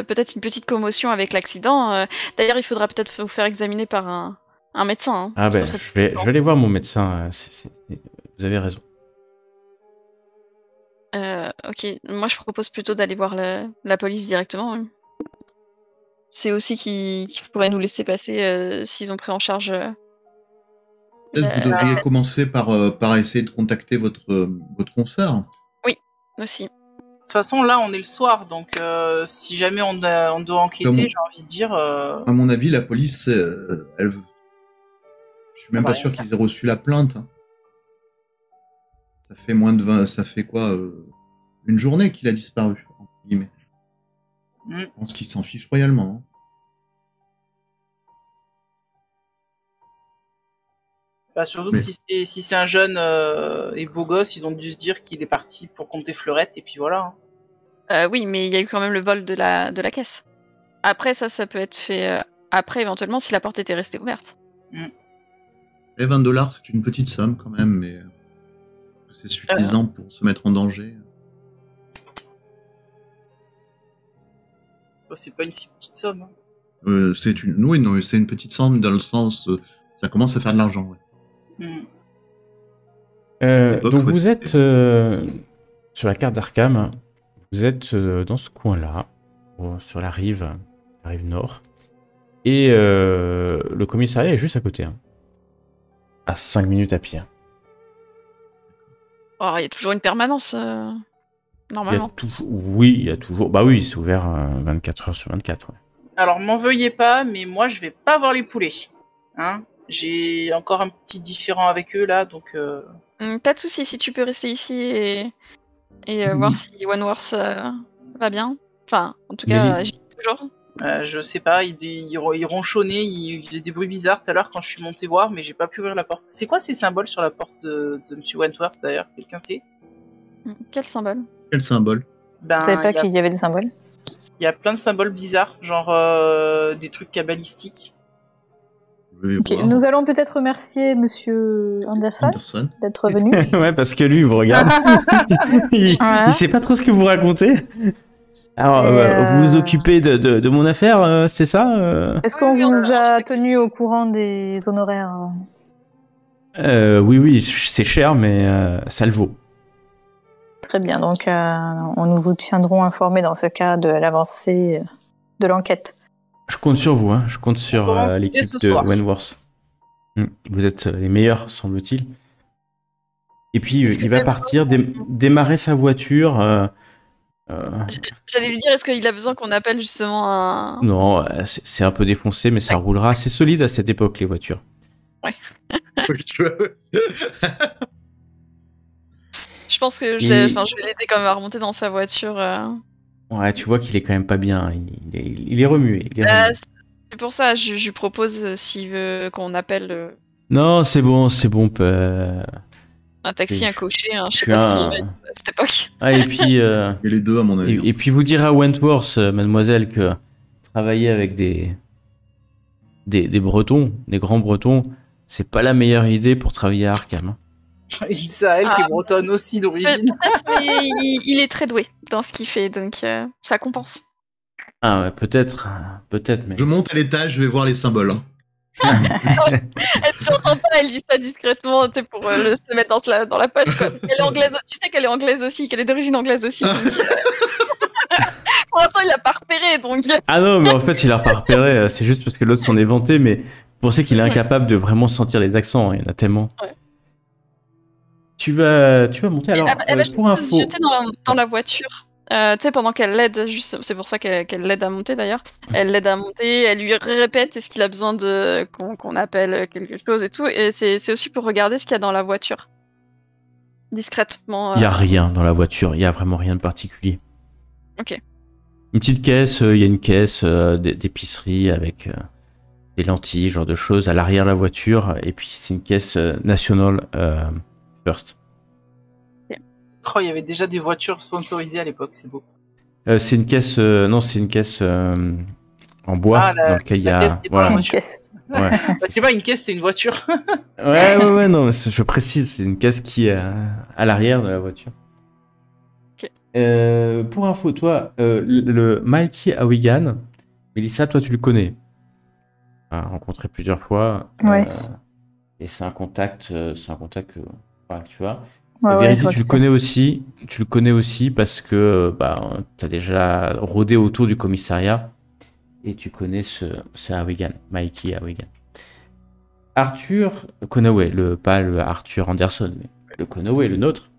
peut-être une petite commotion avec l'accident. D'ailleurs, il faudra peut-être vous faire examiner par un médecin. Hein. Ah ben, je vais aller voir mon médecin. Vous avez raison. Ok, moi je propose plutôt d'aller voir la police directement. Hein. C'est aussi qui pourrait nous laisser passer s'ils ont pris en charge. Peut-être vous devriez commencer par essayer de contacter votre consoeur. Oui, aussi. De toute façon, là, on est le soir, donc si jamais on doit enquêter, j'ai envie de dire... À mon avis, la police, je suis même pas sûr qu'ils aient reçu la plainte. Ça fait moins de 20... Ça fait quoi une journée qu'il a disparu, entre guillemets. Je pense qu'ils s'en fichent royalement. Hein. Surtout que si c'est un jeune et beau gosse, ils ont dû se dire qu'il est parti pour compter fleurette, et puis voilà. Oui, mais il y a eu quand même le vol de la caisse. Après, ça peut être fait après, éventuellement, si la porte était restée ouverte. Et $20, c'est une petite somme quand même, mais c'est suffisant pour se mettre en danger. C'est pas une si petite somme. Hein. Oui, non, c'est une petite somme dans le sens, ça commence à faire de l'argent. Ouais. l'époque, Donc ouais, vous c'était- êtes sur la carte d'Arkham, vous êtes dans ce coin-là, sur la rive nord, et le commissariat est juste à côté, hein, à 5 minutes à pied. Oh, il y a toujours une permanence, Il y a normalement. toujours, oui, il y a toujours, bah oui, c'est ouvert 24 heures sur 24. Ouais. Alors, m'en veuillez pas, mais moi, je vais pas voir les poulets. Hein, j'ai encore un petit différend avec eux, là, donc... Pas de souci, si tu peux rester ici et voir si Oneworth va bien. Enfin, en tout cas, j'y vais toujours. je sais pas, il ronchonnait, il faisait des bruits bizarres tout à l'heure quand je suis montée voir, mais j'ai pas pu ouvrir la porte. C'est quoi ces symboles sur la porte de Monsieur Wentworth, d'ailleurs? Quelqu'un sait? Quel symbole? Quel symbole? Ben, Vous savez pas il y a- qu'il y avait des symboles? il y a plein de symboles bizarres, genre des trucs kabbalistiques. Je vais Ok, voir. nous allons peut-être remercier Monsieur Anderson Anderson. d'être venu. Ouais, parce que lui, il vous regarde. il, Voilà. il sait pas trop ce que vous racontez. Alors, vous vous occupez de mon affaire, c'est ça Est-ce qu'on Oui, on vous a a- tenu au courant des honoraires? Oui, c'est cher, mais ça le vaut. Très bien, donc nous vous tiendrons informés dans ce cas de l'avancée de l'enquête. Je compte sur vous, hein. Je compte sur commence dès l'équipe ce de soir. Wentworth. Vous êtes les meilleurs, semble-t-il. Et puis, Est-ce que il va t'as partir, démarrer sa voiture. J'allais lui dire, est-ce qu'il a besoin qu'on appelle justement un... Non, c'est un peu défoncé, mais ça roulera. C'est solide à cette époque, les voitures. Je pense que je Et- vais l'aider quand même à remonter dans sa voiture. Ouais, tu vois qu'il est quand même pas bien. Il est remué. il est remué. C'est pour ça, je lui propose s'il veut qu'on appelle Non, c'est bon. un taxi, Oui, un cocher, je je sais suis pas ce un- qu'il va à cette époque. Ah, et puis, Et les deux, à mon avis. et puis vous direz à Wentworth, mademoiselle, que travailler avec des Bretons, des grands Bretons, c'est pas la meilleure idée pour travailler à Arkham. Hein. Ilsa, elle, qui est bretonne aussi d'origine. Peut-être, mais il est très doué dans ce qu'il fait, donc ça compense. Ah ouais, peut-être, mais... Je monte à l'étage, je vais voir les symboles. Hein. Tu l'entends pas, elle dit ça discrètement, tu sais, pour se mettre dans la poche. Quoi. Elle est anglaise, tu sais qu'elle est anglaise aussi, qu'elle est d'origine anglaise aussi. Donc, pour l'instant, il l'a pas repéré, donc... Ah non, mais en fait, il a pas repéré, c'est juste parce que l'autre s'en est vanté, mais vous pensez qu'il est incapable de vraiment sentir les accents, hein, il y en a tellement. Ouais. Tu vas monter, alors, Elle va pour juste se info... jeter dans la voiture. Tu sais, pendant qu'elle l'aide, juste, c'est pour ça qu'elle l'aide à monter d'ailleurs. Elle l'aide à monter, elle lui répète est-ce qu'il a besoin de qu'on appelle quelque chose et tout. Et c'est aussi pour regarder ce qu'il y a dans la voiture. Discrètement. Il y a rien dans la voiture, il y a vraiment rien de particulier. Ok. Une petite caisse, il y a une caisse d'épicerie avec des lentilles, genre de choses à l'arrière de la voiture, et puis c'est une caisse National First. Oh, il y avait déjà des voitures sponsorisées à l'époque, c'est beau. C'est une caisse, non, c'est une caisse en bois Ah, dans laquelle il y la a, caisse qui est dans voilà. la Une voiture. caisse. Ouais. Bah, c'est pas une caisse, c'est une voiture. Ouais, non, mais je précise, c'est une caisse qui est à l'arrière de la voiture. Ok. Pour info, toi, le Mikey Awigan, Mélissa, toi tu le connais. On l'a rencontré plusieurs fois. Ouais. Et c'est un contact que voilà, tu vois. Ouais, La ouais, vérité, je vois tu qui le connais aussi parce que tu as déjà rôdé autour du commissariat et tu connais ce Awigan, Mikey Awigan. Arthur Conaway, pas le Arthur Anderson, mais le Conaway, le nôtre.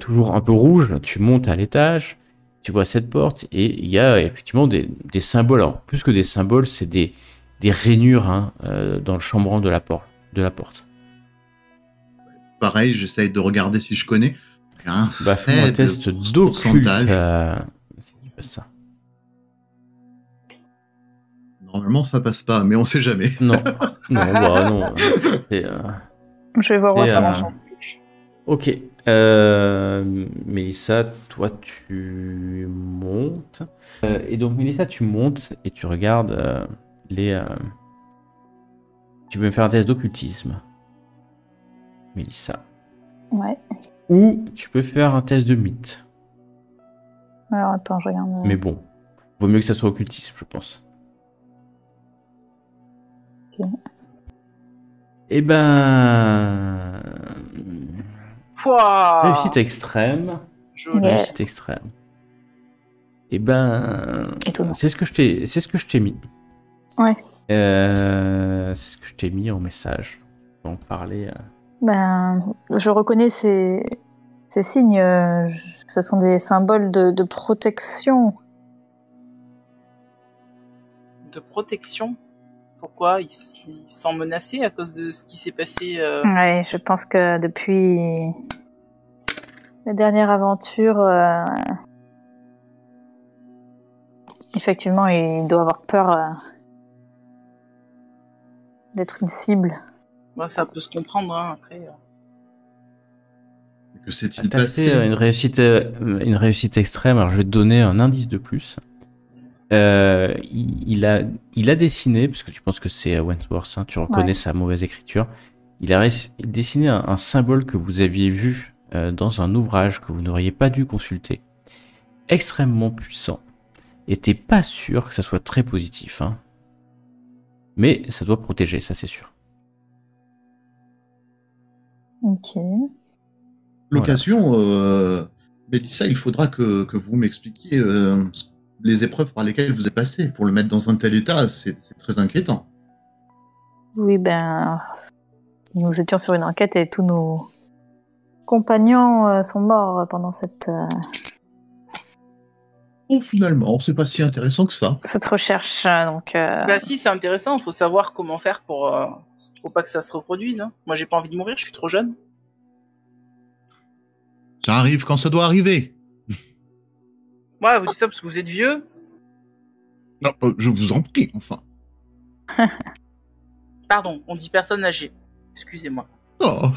Toujours un peu rouge, tu montes à l'étage, tu vois cette porte et il y a effectivement des symboles. Alors, plus que des symboles, c'est des rainures hein, dans le chambranle de la porte. Pareil, j'essaye de regarder si je connais. Un Bah, fais-moi un faible test d'occulte. pourcentage. Si tu fais ça. Normalement, ça passe pas, mais on sait jamais. Non, non. C'est, Je vais voir où Et, ça euh, marche. Ok. Mélissa, toi tu montes. Et donc Mélissa, tu montes et tu regardes les... Tu peux me faire un test d'occultisme. Mélissa. Ouais. Ou tu peux faire un test de mythe. Alors attends, je regarde. Mais bon, vaut mieux que ça soit occultisme, je pense. Ok. Eh ben... Pouah Réussite extrême. Joli. Yes. Réussite extrême. Eh ben... Étonnant. C'est ce que je t'ai mis. Ouais. C'est ce que je t'ai mis en message. On va en parler. Je reconnais ces signes. Ce sont des symboles de protection. De protection. Pourquoi il se sent menacé à cause de ce qui s'est passé Ouais, je pense que depuis la dernière aventure, effectivement, il doit avoir peur d'être une cible. Bah, ça peut se comprendre, hein, après. Que s'est-il T'as passé? fait une réussite extrême. Alors je vais te donner un indice de plus. Il a dessiné, parce que tu penses que c'est Wentworth, hein, tu reconnais Ouais. sa mauvaise écriture. Il a dessiné un symbole que vous aviez vu dans un ouvrage que vous n'auriez pas dû consulter. Extrêmement puissant. Et t'es pas sûr que ça soit très positif. Hein. Mais ça doit protéger, ça c'est sûr. Ok. L'occasion, Mélissa, il faudra que vous m'expliquiez les épreuves par lesquelles vous êtes passé. Pour le mettre dans un tel état, c'est très inquiétant. Oui, nous étions sur une enquête et tous nos compagnons sont morts pendant cette Bon, finalement, c'est pas si intéressant que ça. recherche. Donc, Bah si, c'est intéressant, il faut savoir comment faire pour pas que ça se reproduise. Hein. Moi, j'ai pas envie de mourir, je suis trop jeune. Ça arrive quand ça doit arriver. Ouais, vous dites ça parce que vous êtes vieux. Non, je vous en prie, enfin. Pardon, on dit personne âgée. Excusez-moi. Oh.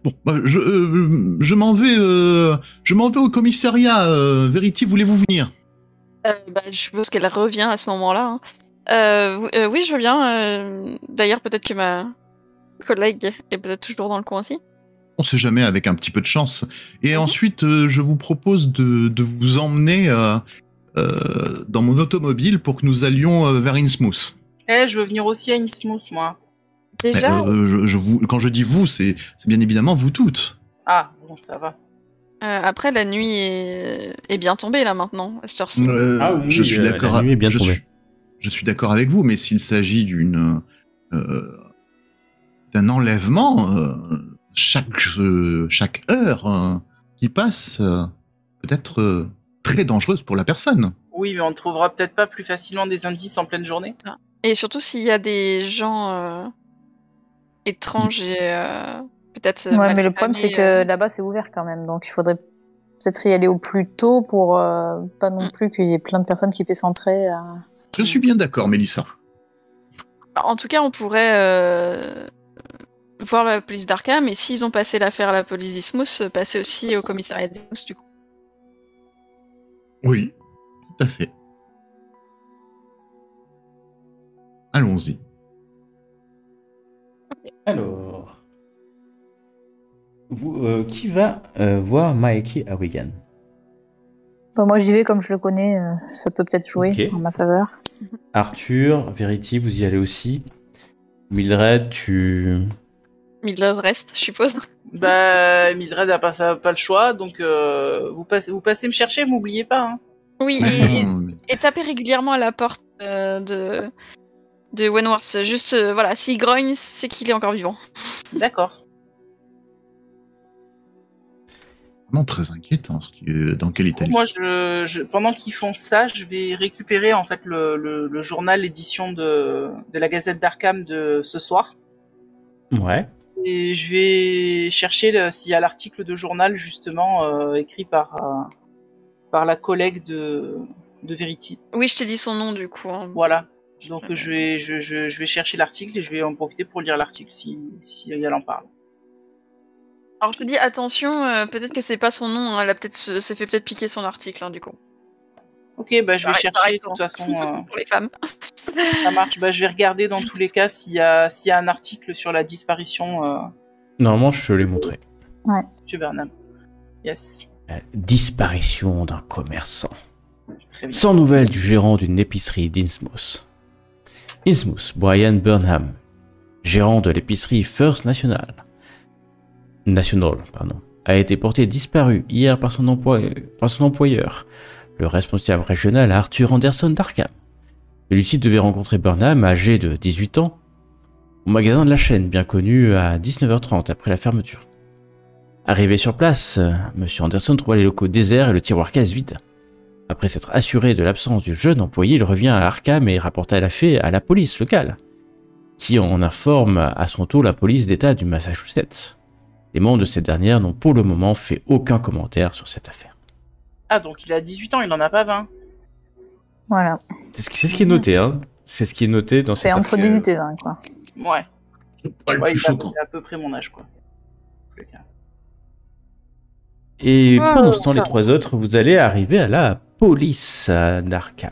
Bon, je m'en vais au commissariat. Verity, voulez-vous venir? Je suppose qu'elle revient à ce moment-là. Hein. Oui, je veux bien. D'ailleurs, peut-être que ma collègue est peut-être toujours dans le coin aussi. On sait jamais avec un petit peu de chance. Et ensuite, je vous propose de vous emmener dans mon automobile pour que nous allions vers Innsmouth. Je veux venir aussi à Innsmouth, moi. Déjà, Quand je dis vous, c'est bien évidemment vous toutes. Ah, bon, ça va. après, la nuit est bien tombée là maintenant, à cette heure-ci. Ah oui, je suis d'accord. la nuit est bien tombée. Je suis d'accord avec vous, mais s'il s'agit d'un enlèvement, chaque heure qui passe peut être très dangereuse pour la personne. Oui, mais on ne trouvera peut-être pas plus facilement des indices en pleine journée. Et surtout s'il y a des gens étranges et peut-être. ouais, mais le problème, c'est que là-bas, c'est ouvert quand même. Donc, il faudrait peut-être y aller au plus tôt pour pas non plus qu'il y ait plein de personnes qui puissent entrer. Je suis bien d'accord, Mélissa. En tout cas, on pourrait voir la police d'Arkham, et s'ils ont passé l'affaire à la police d'Innsmouth, passer aussi au commissariat d'Innsmouth, du coup. Oui, tout à fait. Allons-y. Alors, qui va voir Maeki à Wigan? Moi, j'y vais comme je le connais. Ça peut peut-être jouer Ok. en ma faveur. Arthur, Verity, vous y allez aussi. Mildred, Mildred reste, je suppose. Bah, Mildred a pas le choix, donc vous passez me chercher, m'oubliez pas. Hein. Oui, Mais non, mais- et tapez régulièrement à la porte de Wentworth. Juste, voilà, s'il grogne, c'est qu'il est encore vivant. D'accord. Vraiment très inquiétant. Dans quel état Moi, pendant qu'ils font ça, je vais récupérer en fait le journal, l'édition de la Gazette d'Arkham de ce soir. ouais. Et je vais chercher s'il y a l'article de journal justement écrit par la collègue de Verity. Oui, je t'ai dit son nom, du coup. Hein. Voilà. Donc je vais chercher l'article et je vais en profiter pour lire l'article si elle en parle. Alors, je te dis, attention, peut-être que c'est pas son nom. Hein, elle a peut-être s'est fait peut-être piquer son article, hein, du coup. Ok, bah je vais Pareil, chercher de souvent. toute façon. Pour les femmes. Ça marche. Bah, je vais regarder dans tous les cas s'il y a un article sur la disparition Normalement, je te l'ai montré. de Burnham. Yes. La disparition d'un commerçant. Très bien. Sans nouvelles du gérant d'une épicerie d'Innsmouth. Innsmouth, Brian Burnham, gérant de l'épicerie First National, a été porté disparu hier par son employeur, le responsable régional Arthur Anderson d'Arkham. Celui-ci devait rencontrer Burnham, âgé de 18 ans, au magasin de la chaîne, bien connu, à 19h30 après la fermeture. Arrivé sur place, M. Anderson trouva les locaux déserts et le tiroir caisse vide. Après s'être assuré de l'absence du jeune employé, il revient à Arkham et rapporta la fait à la police locale, qui en informe à son tour la police d'État du Massachusetts. Les membres de cette dernière n'ont pour le moment fait aucun commentaire sur cette affaire. Ah, donc il a 18 ans, il en a pas 20. Voilà. C'est ce qui est noté, hein. C'est ce qui est noté dans cette C'est entre affaire. 18 et 20, quoi. Ouais. Pas le Ouais, plus choquant. il a à peu près mon âge, quoi. Et Oh, pendant ce temps, les ça. 3 autres, vous allez arriver à la police d'Arkham.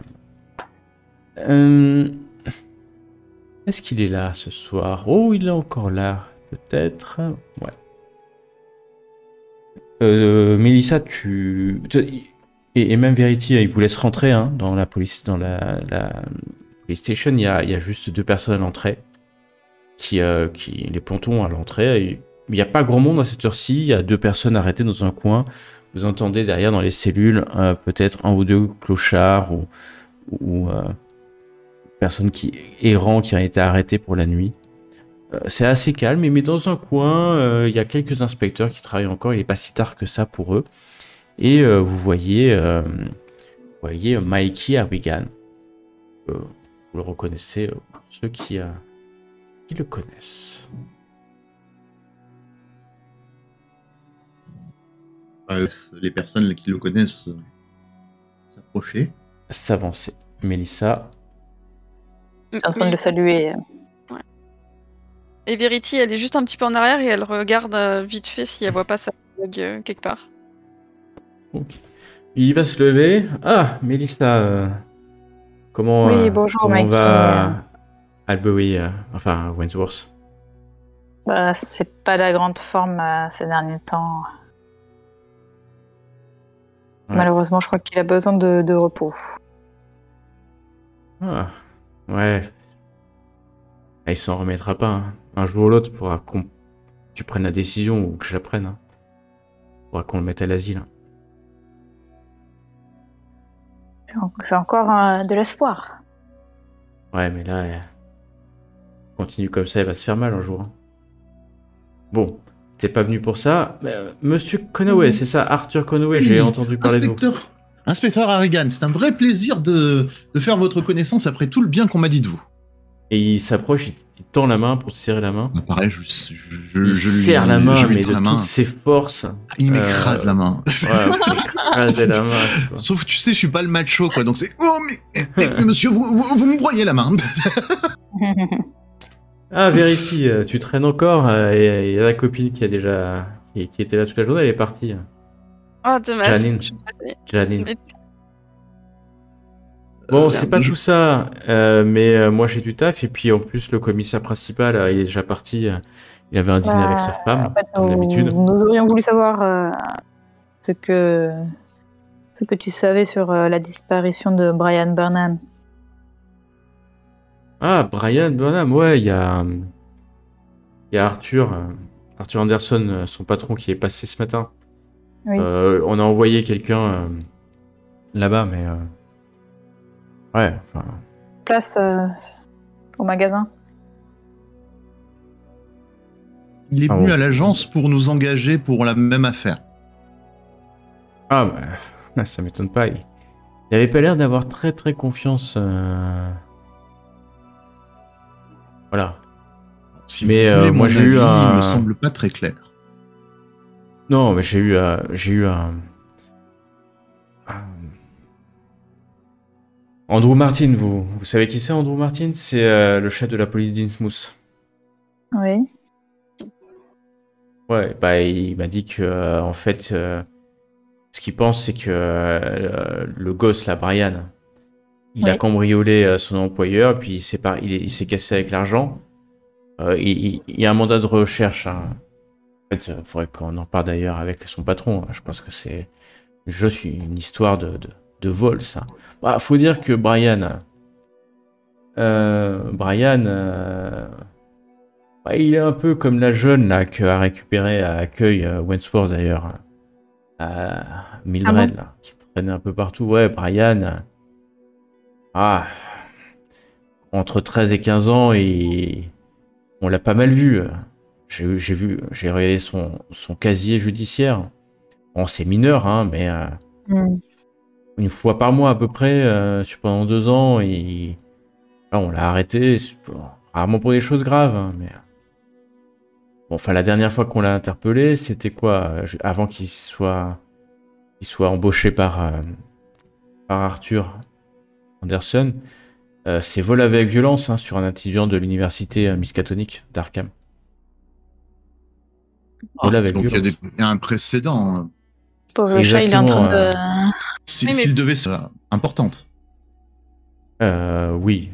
Est-ce qu'il est là ce soir? Oh, il est encore là, peut-être. Ouais. Mélissa, et même Verity, il vous laisse rentrer hein, dans la police, dans la police station. Il y a juste 2 personnes à l'entrée, les pontons à l'entrée. Il n'y a pas grand monde à cette heure-ci. Il y a 2 personnes arrêtées dans un coin. Vous entendez derrière dans les cellules peut-être 1 ou 2 clochards ou personnes errants qui ont été arrêtées pour la nuit. C'est assez calme, mais dans un coin, il y a quelques inspecteurs qui travaillent encore. Il n'est pas si tard que ça pour eux. Et vous voyez Mikey Harrigan. Vous le reconnaissez, pour ceux qui le connaissent. Les personnes qui le connaissent s'approcher. S'avancer. Mélissa. C'est en train de le saluer. Et Verity, elle est juste un petit peu en arrière et elle regarde vite fait si elle voit pas sa collègue quelque part. Ok. Il va se lever. Ah, Mélissa. Comment, Oui, bonjour, comment Mikey. va Albury, enfin Wentworth? Bah, c'est pas la grande forme ces derniers temps. Ouais. Malheureusement, je crois qu'il a besoin de repos. Ah, ouais. Ah, il s'en remettra pas. Hein. Un jour ou l'autre, pourra qu'on tu prennes la décision ou que je la prenne. Hein. Faudra qu'on le mette à l'asile. J'ai encore de l'espoir. Ouais, mais là, continue comme ça, il va se faire mal un jour. Hein. Bon, t'es pas venu pour ça. Monsieur Conaway, c'est ça, Arthur Conaway, Oui, j'ai entendu parler de vous. Inspecteur Harrigan, c'est un vrai plaisir de faire votre connaissance après tout le bien qu'on m'a dit de vous. Et il s'approche, il tend la main pour te serrer la main. Bah, pareil, Il lui serre la main, lui mais tends de la main. toutes ses forces. Il m'écrase la main. Ouais, écraser la main. Quoi. Sauf que tu sais, je suis pas le macho, quoi. Donc c'est oh mais monsieur, vous me broyez la main. Ah, Verity, tu traînes encore. Il y a la copine qui était là toute la journée, elle est partie. Ah, dommage. Janine. Je suis désolée. Janine. Mais- Bon, Bien. c'est pas tout ça, mais moi j'ai du taf, et puis en plus le commissaire principal, il est déjà parti, il avait un dîner avec sa femme, En fait, comme d'habitude. nous aurions voulu savoir ce que tu savais sur la disparition de Brian Burnham. Ah, Brian Burnham, ouais, il y a Arthur Anderson, son patron, qui est passé ce matin. Oui. On a envoyé quelqu'un là-bas, mais... ouais, enfin... Place au magasin. Il est Ah venu bon. à l'agence pour nous engager pour la même affaire. Ah, bah, ça m'étonne pas. Il avait pas l'air d'avoir très très confiance. Voilà. Si Mais, vous voulez moi, mon j'ai eu avis, il un- me semble pas très clair. Non, mais j'ai eu un... Andrew Martin, vous savez qui c'est, Andrew Martin? C'est le chef de la police d'Innsmouth. Oui. Ouais, bah il m'a dit que en fait, ce qu'il pense, c'est que le gosse là, Brian, il a Oui. cambriolé son employeur, puis il s'est cassé avec l'argent. Il y a un mandat de recherche. Hein. En fait, il faudrait qu'on en parle d'ailleurs avec son patron. Je pense que c'est juste une histoire de vol, ça. Bah, faut dire que Brian, Brian, il est un peu comme la jeune là qu'a récupéré à Accueil Wentworth d'ailleurs, Mildred là, qui traînait un peu partout. Ouais, Brian, entre 13 et 15 ans et on l'a pas mal vu. J'ai regardé son casier judiciaire. Bon, c'est mineur, hein, mais une fois par mois à peu près, pendant 2 ans, et là, on l'a arrêté, rarement pour des choses graves, hein, mais bon, enfin, la dernière fois qu'on l'a interpellé, c'était quoi, avant qu'il soit embauché par Arthur Anderson, c'est vol avec violence, hein, sur un étudiant de l'université Miskatonic d'Arkham. Vol avec Donc violence. il y a un précédent. Pauvre chat, il est en train de... S'il devait être importante. Oui.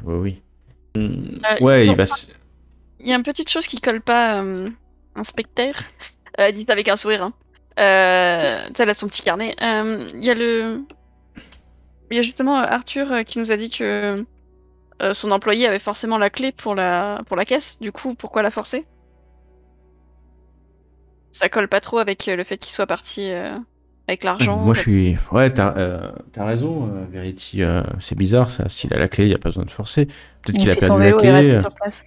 Il Ouais, y a une petite chose qui colle pas, inspecteur. Dit avec un sourire. Hein. Tu sais, elle a son petit carnet. Il y a justement Arthur qui nous a dit que son employé avait forcément la clé pour la caisse. Du coup, pourquoi la forcer? Ça colle pas trop avec le fait qu'il soit parti avec l'argent. Moi, je suis... Ouais, t'as raison, Verity. C'est bizarre, ça. S'il a la clé, il n'y a pas besoin de forcer. Peut-être qu'il a perdu la clé. Il reste sur place.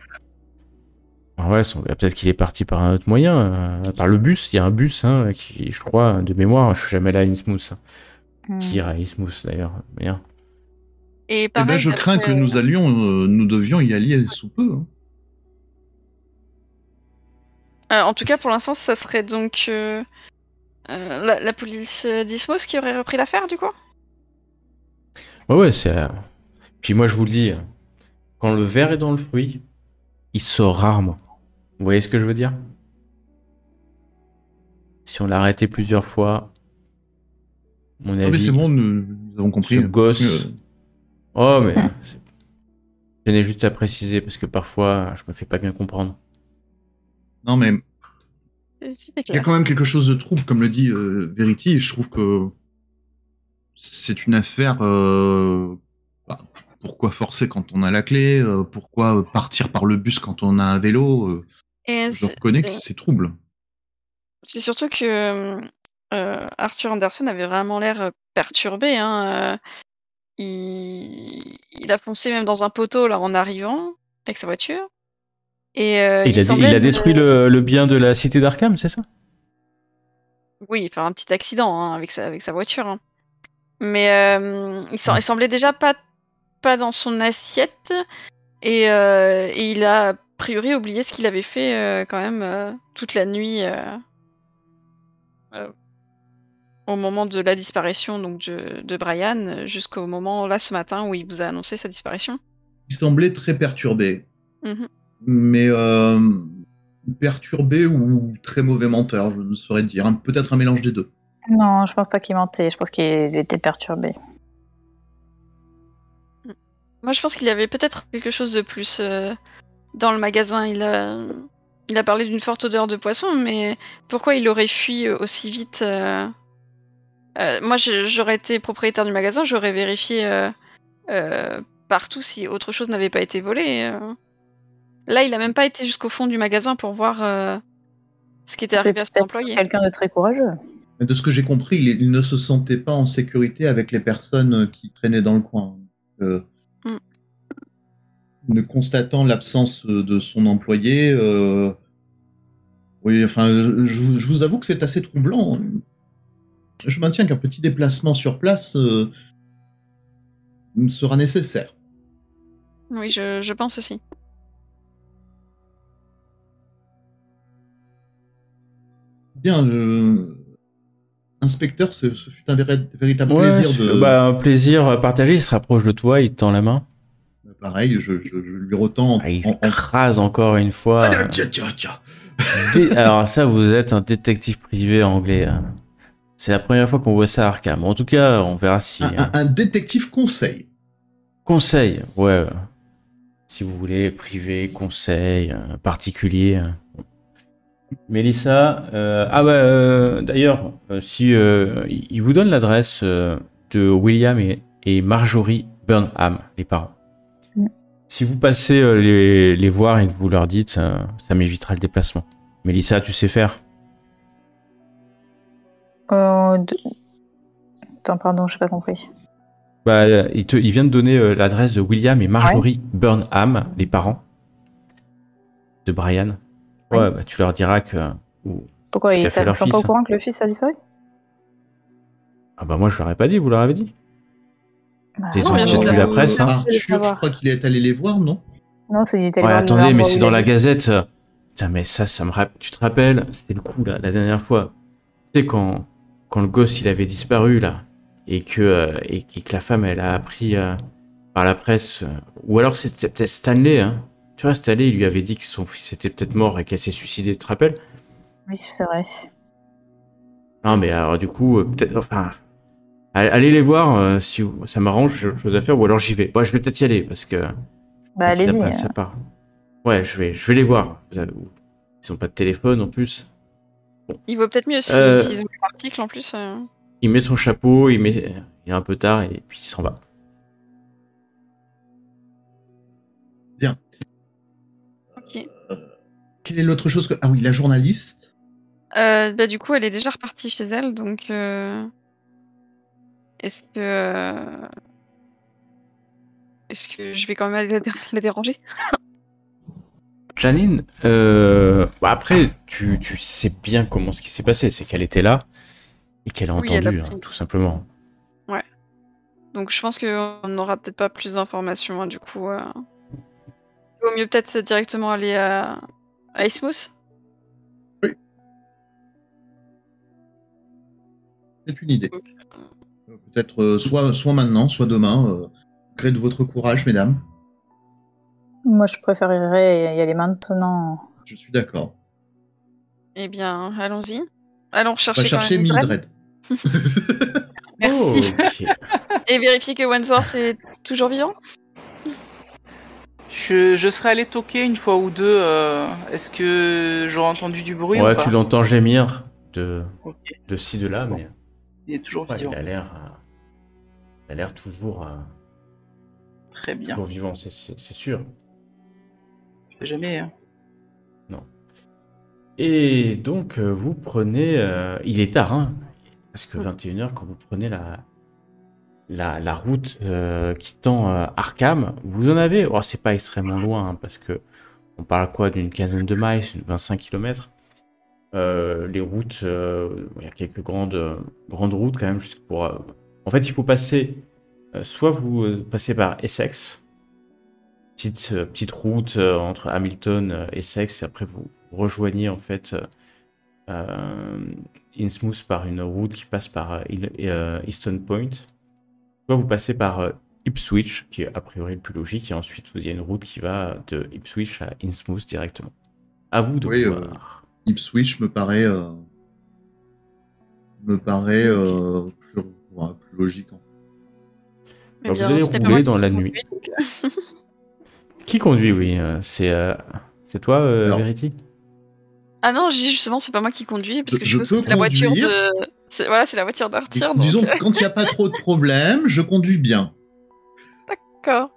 Ouais, peut-être qu'il est parti par un autre moyen. Par le bus. Il y a un bus, hein, qui, je crois, de mémoire, je suis jamais allé à Innsmouth. Qui ira à Innsmouth, d'ailleurs. Bien. Et pareil, je crains que nous devions y aller sous peu. Hein. En tout cas, pour l'instant, ça serait donc la police d'Ismos qui aurait repris l'affaire, du coup. Ouais, c'est... Puis moi, je vous le dis, quand le ver est dans le fruit, il sort rarement. Vous voyez ce que je veux dire? Si on l'a arrêté plusieurs fois, mon avis... mais c'est bon, nous avons compris. Ce gosse... Oh, mais... Je tenais juste à préciser, parce que parfois, je me fais pas bien comprendre. Non, mais... Il y a quand même quelque chose de trouble, comme le dit Verity, et je trouve que c'est une affaire... pourquoi forcer quand on a la clé? Pourquoi partir par le bus quand on a un vélo? Je reconnais que c'est trouble. C'est surtout que Arthur Anderson avait vraiment l'air perturbé. Hein. Il a foncé même dans un poteau là en arrivant avec sa voiture. Et il a détruit le bien de la cité d'Arkham, c'est ça? Oui, enfin un petit accident hein, avec sa voiture. Hein. Mais il semblait déjà pas dans son assiette et il a priori oublié ce qu'il avait fait quand même toute la nuit au moment de la disparition donc de Brian jusqu'au moment là ce matin où il vous a annoncé sa disparition. Il semblait très perturbé. Mais perturbé ou très mauvais menteur, je ne saurais dire. Peut-être un mélange des deux. Non, je pense pas qu'il mentait. Je pense qu'il était perturbé. Moi, je pense qu'il y avait peut-être quelque chose de plus dans le magasin. Il a parlé d'une forte odeur de poisson, mais pourquoi il aurait fui aussi vite Moi, j'aurais été propriétaire du magasin, j'aurais vérifié partout si autre chose n'avait pas été volé. Là, il a même pas été jusqu'au fond du magasin pour voir ce qui était arrivé à son employé. C'est quelqu'un de très courageux. De ce que j'ai compris, il ne se sentait pas en sécurité avec les personnes qui traînaient dans le coin. Ne constatant l'absence de son employé, oui, enfin, je vous avoue que c'est assez troublant. Je maintiens qu'un petit déplacement sur place sera nécessaire. Oui, je pense aussi. Bien, inspecteur, ce fut un véritable plaisir de... un plaisir partagé, il se rapproche de toi, il te tend la main. Pareil, je lui retends... il crase encore une fois. Tiens. Alors ça, vous êtes un détective privé anglais. Hein. C'est la première fois qu'on voit ça à Arkham. En tout cas, on verra si... Un détective conseil. Conseil, ouais. Si vous voulez, privé, conseil, particulier... Mélissa, d'ailleurs, si il vous donne l'adresse de William et Marjorie Burnham, les parents. Si vous passez les voir et que vous leur dites, ça m'évitera le déplacement. Mélissa, tu sais faire? Attends, pardon, j'ai pas compris. Bah, il vient de donner l'adresse de William et Marjorie Burnham, les parents de Brian. Ouais, bah, tu leur diras que... Pourquoi ce ils qu'a fait leur sont pas au fils. courant que le fils a disparu? Ah bah moi je leur ai pas dit, vous leur avez dit? Bah, Ils non, ont il y a juste lu la presse, hein. Arthur, je savoir. crois qu'il est allé les voir, non? Non, c'est il est allé Ouais, voir attendez, mais l'endroit c'est où dans il la est. Gazette. Putain, mais ça me rappelle... Tu te rappelles? C'était le coup, là, la dernière fois. Tu sais, quand le gosse, il avait disparu, là, et que la femme, elle a appris par la presse... ou alors c'était peut-être Stanley, hein. Tu vois, Stanley, il lui avait dit que son fils était peut-être mort et qu'elle s'est suicidée, tu te rappelles? Oui, c'est vrai. Non, mais alors, du coup, peut-être... Enfin... Allez les voir, si ça m'arrange, j'ai autre chose à faire, ou alors j'y vais. Bon, je vais peut-être y aller, parce que... Bah, même si allez-y. ça part. Ouais, je vais les voir. Ils ont pas de téléphone, en plus. Il vaut peut-être mieux s'ils ont lu l'article en plus. Il met son chapeau, il est un peu tard, et puis il s'en va. Bien. Ok. Quelle est l'autre chose que... Ah oui, la journaliste. Bah, du coup, elle est déjà repartie chez elle, donc est-ce que je vais quand même aller la déranger? Janine, bah après, tu sais bien comment ce qui s'est passé, c'est qu'elle était là, et qu'elle a Oui, elle a entendu, pris. tout simplement. Donc je pense qu'on n'aura peut-être pas plus d'informations, hein, du coup. Il vaut mieux peut-être directement aller à Ismouth. C'est une idée. Peut-être soit maintenant, soit demain. Gré de votre courage, mesdames. Moi, je préférerais y aller maintenant. Je suis d'accord. Eh bien, allons-y. Allons On chercher va chercher quand même Mildred. Merci. Ok. Et vérifier que Wentworth est toujours vivant. Je serais allé toquer une fois ou deux. Est-ce que j'aurais entendu du bruit ou Ouais, pas? tu l'entends gémir Ok. de ci, de là, mais Il est toujours ouais, vivant. il a l'air toujours, Très bien. toujours vivant, c'est sûr. Je sais jamais. Hein. Et donc, vous prenez... il est tard, hein, presque 21h, quand vous prenez la route qui tend Arkham. Vous en avez... Oh, c'est pas extrêmement loin, hein, parce que on parle quoi d'une quinzaine de miles, 25 km. Les routes, il y a quelques grandes routes quand même. Juste pour, en fait, il faut passer... soit vous passez par Essex, petite route entre Hamilton et Essex, et après vous rejoignez en fait Innsmouth par une route qui passe par Easton Point. Soit vous passez par Ipswich, qui est a priori le plus logique, et ensuite il y a une route qui va de Ipswich à Innsmouth directement. À vous de Oui, voir. Ipswich me paraît plus logique. Eh Bah, bien, vous allez ce n'est pas rouler moi dans qui la conduis, nuit. donc, Qui conduit, oui, c'est toi, Alors, Verity? Ah non, je dis justement, c'est pas moi qui conduis, parce que Je suppose que peux c'est la voiture conduire. de. Voilà, c'est la voiture d'Arthur. Donc... Disons que quand il n'y a pas trop de problèmes, je conduis bien. D'accord.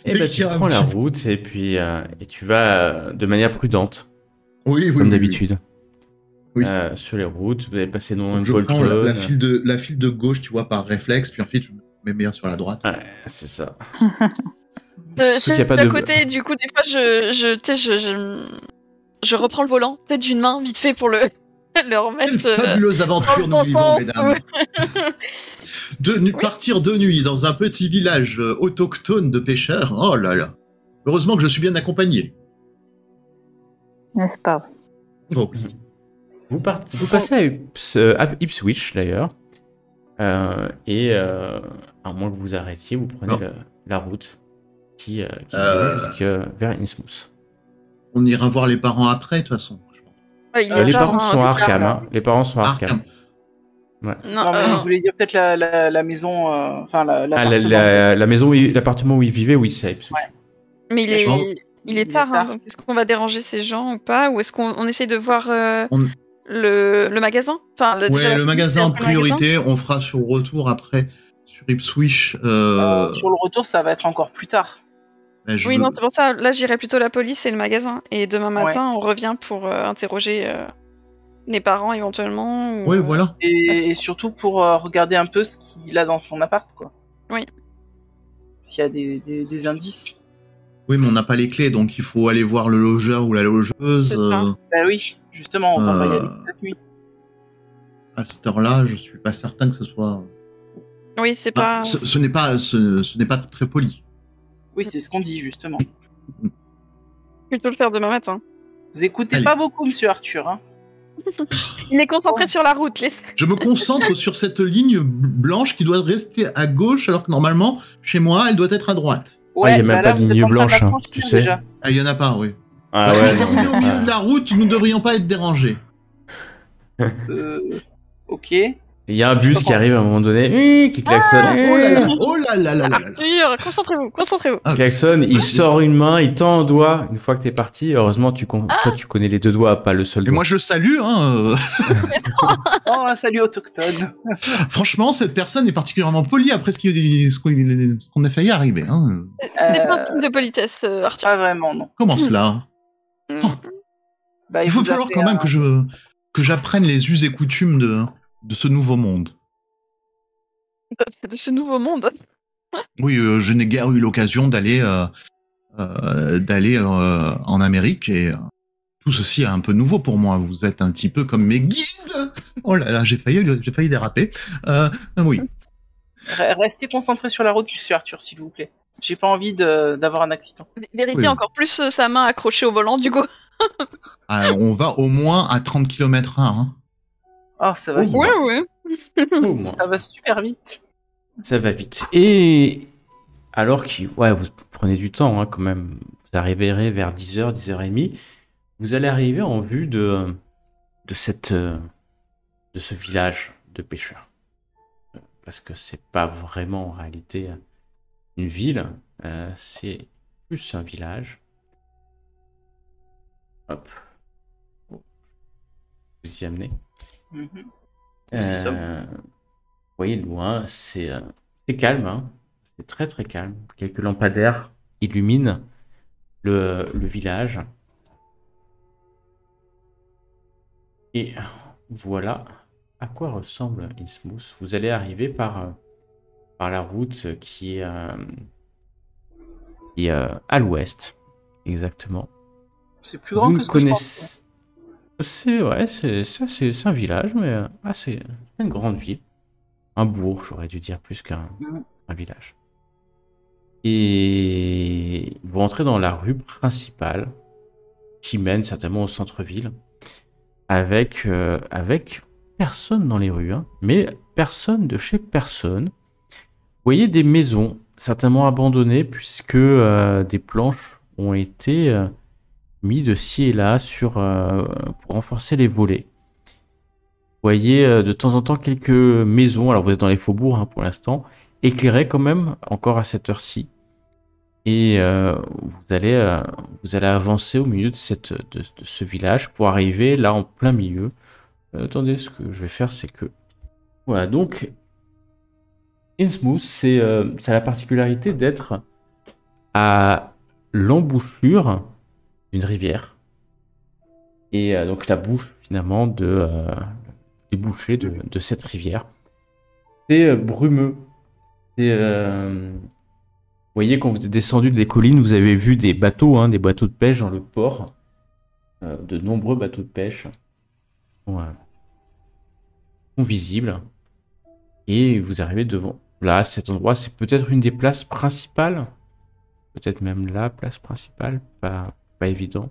Et Dès ben, qu'il y tu a un prends la petit- route et puis et tu vas de manière prudente, Oui, comme oui, d'habitude. Oui. Sur les routes, vous allez passer dans Donc, une je prends Bolton. la file de gauche, tu vois, par réflexe, puis ensuite je me mets bien sur la droite. Ouais, c'est ça. C'est qu'il y a pas à de- côté, du coup, des fois, je reprends le volant, peut-être d'une main, vite fait, pour le remettre. Quelle fabuleuse aventure dans nous le vivons, sens, mesdames. ouais. Partir de nuit dans un petit village autochtone de pêcheurs, oh là là. Heureusement que je suis bien accompagné. N'est-ce pas? Oh. Vous passez à Ipswich d'ailleurs, et à moins que vous arrêtiez, vous prenez la route qui dirige vers Innsmouth. On ira voir les parents après, de toute façon. Ouais, il Les est tard, parents hein, sont à déjà. Arkham. Hein. Les parents sont à Arkham. Arkham. Ouais. Non, Non, mais vous voulez dire peut-être la maison, enfin l'appartement. La maison, l'appartement où il vivait, oui, c'est à Ipswich. Ouais. mais il Je pense- est, il est tard, hein, donc est-ce qu'on va déranger ces gens ou pas? Ou est-ce qu'on essaye de voir le magasin? Enfin, Ouais, déjà, le magasin en après le magasin. priorité, on fera sur le retour après sur Ipswich. Sur le retour, ça va être encore plus tard. Ben, Oui, non, c'est pour ça. Là, j'irai plutôt la police et le magasin. Et demain matin, Ouais. on revient pour interroger les parents éventuellement. Ou... Oui, voilà. Et surtout pour regarder un peu ce qu'il a dans son appart, quoi. Oui. S'il y a des indices. Oui, mais on n'a pas les clés, donc il faut aller voir le logeur ou la logeuse. C'est ça. Bah oui, justement, autant pas y aller cette nuit. À cette heure-là, je suis pas certain que ce soit. Oui, c'est pas. Ce n'est pas, ce n'est pas très poli. Oui, c'est ce qu'on dit, justement. Plutôt le faire demain matin. Vous écoutez Allez. pas beaucoup, monsieur Arthur, hein. Il est concentré sur la route. Je me concentre sur cette ligne blanche qui doit rester à gauche, alors que normalement, chez moi, elle doit être à droite. il y a même pas de vous êtes ligne en train de blanche, la hein, franchir, tu sais. déjà. Ah, il y en a pas, oui. Ah Parce ouais, que non, quand on est au milieu ah. de la route, nous ne devrions pas être dérangés. Ok. Il y a un Je bus sais qui pas. arrive à un moment donné, qui klaxonne. Oh là là, oh là là là là là. Arthur, concentrez-vous, concentrez-vous. Ah, Klaxonne, il vas-y. sort une main, il tend un doigt. Une fois que t'es parti, heureusement, toi, tu connais les deux doigts, pas le seul Et doigt. moi, je le salue. Hein. Oh, un salut autochtone. Franchement, cette personne est particulièrement polie après ce qu'on a failli arriver. Hein. C'est pas un signe de politesse, Arthur. Pas vraiment, non. Comment cela Mm. Bah, Il va vous a falloir fait quand même un- que j'apprenne les us et coutumes de ce nouveau monde. De ce nouveau monde. Oui, je n'ai guère eu l'occasion d'aller en Amérique et tout ceci est un peu nouveau pour moi. Vous êtes un petit peu comme mes guides. Oh là là, j'ai failli déraper. Oui. Restez concentré sur la route, monsieur Arthur, s'il vous plaît. J'ai pas envie d'avoir un accident. Vérifiez Oui. encore plus sa main accrochée au volant du coup. On va au moins à 30 km/h. Hein. Oh, ça va Oh, vite. Ouais, ouais. Au moins. Ça va super vite. Ça va vite. Et alors que vous prenez du temps hein, quand même, vous arriverez vers 10h, 10h30, vous allez arriver en vue de ce village de pêcheurs. Parce que c'est pas vraiment en réalité une ville, c'est plus un village. Hop. Vous y amenez. Mhm. Euh, y sommes. vous voyez loin, c'est calme, hein. C'est très très calme. Quelques lampadaires illuminent le village. Et voilà à quoi ressemble Innsmouth. Vous allez arriver par la route qui est à l'ouest, exactement. C'est plus grand Vous que ce que je pense. connaissez... C'est un village, mais c'est une grande ville. Un bourg, j'aurais dû dire, plus qu'un Mhm. un village. Et vous rentrez dans la rue principale qui mène certainement au centre-ville avec personne dans les rues, hein, mais personne de chez personne. Vous voyez des maisons certainement abandonnées puisque des planches ont été mis de ci et là pour renforcer les volets. Vous voyez de temps en temps quelques maisons, alors vous êtes dans les faubourgs hein, pour l'instant, éclairées quand même encore à cette heure-ci. Et vous allez avancer au milieu de ce village pour arriver là en plein milieu. Attendez, ce que je vais faire, c'est que... Voilà, donc Innsmouth, ça a la particularité d'être à l'embouchure d'une rivière. Et donc la bouche finalement débouchée de cette rivière. C'est brumeux. Vous voyez, quand vous êtes descendu des collines, vous avez vu des bateaux, hein, des bateaux de pêche dans le port. De nombreux bateaux de pêche sont visibles. Et vous arrivez devant. Là, cet endroit, c'est peut-être une des places principales. Peut-être même la place principale. Pas évident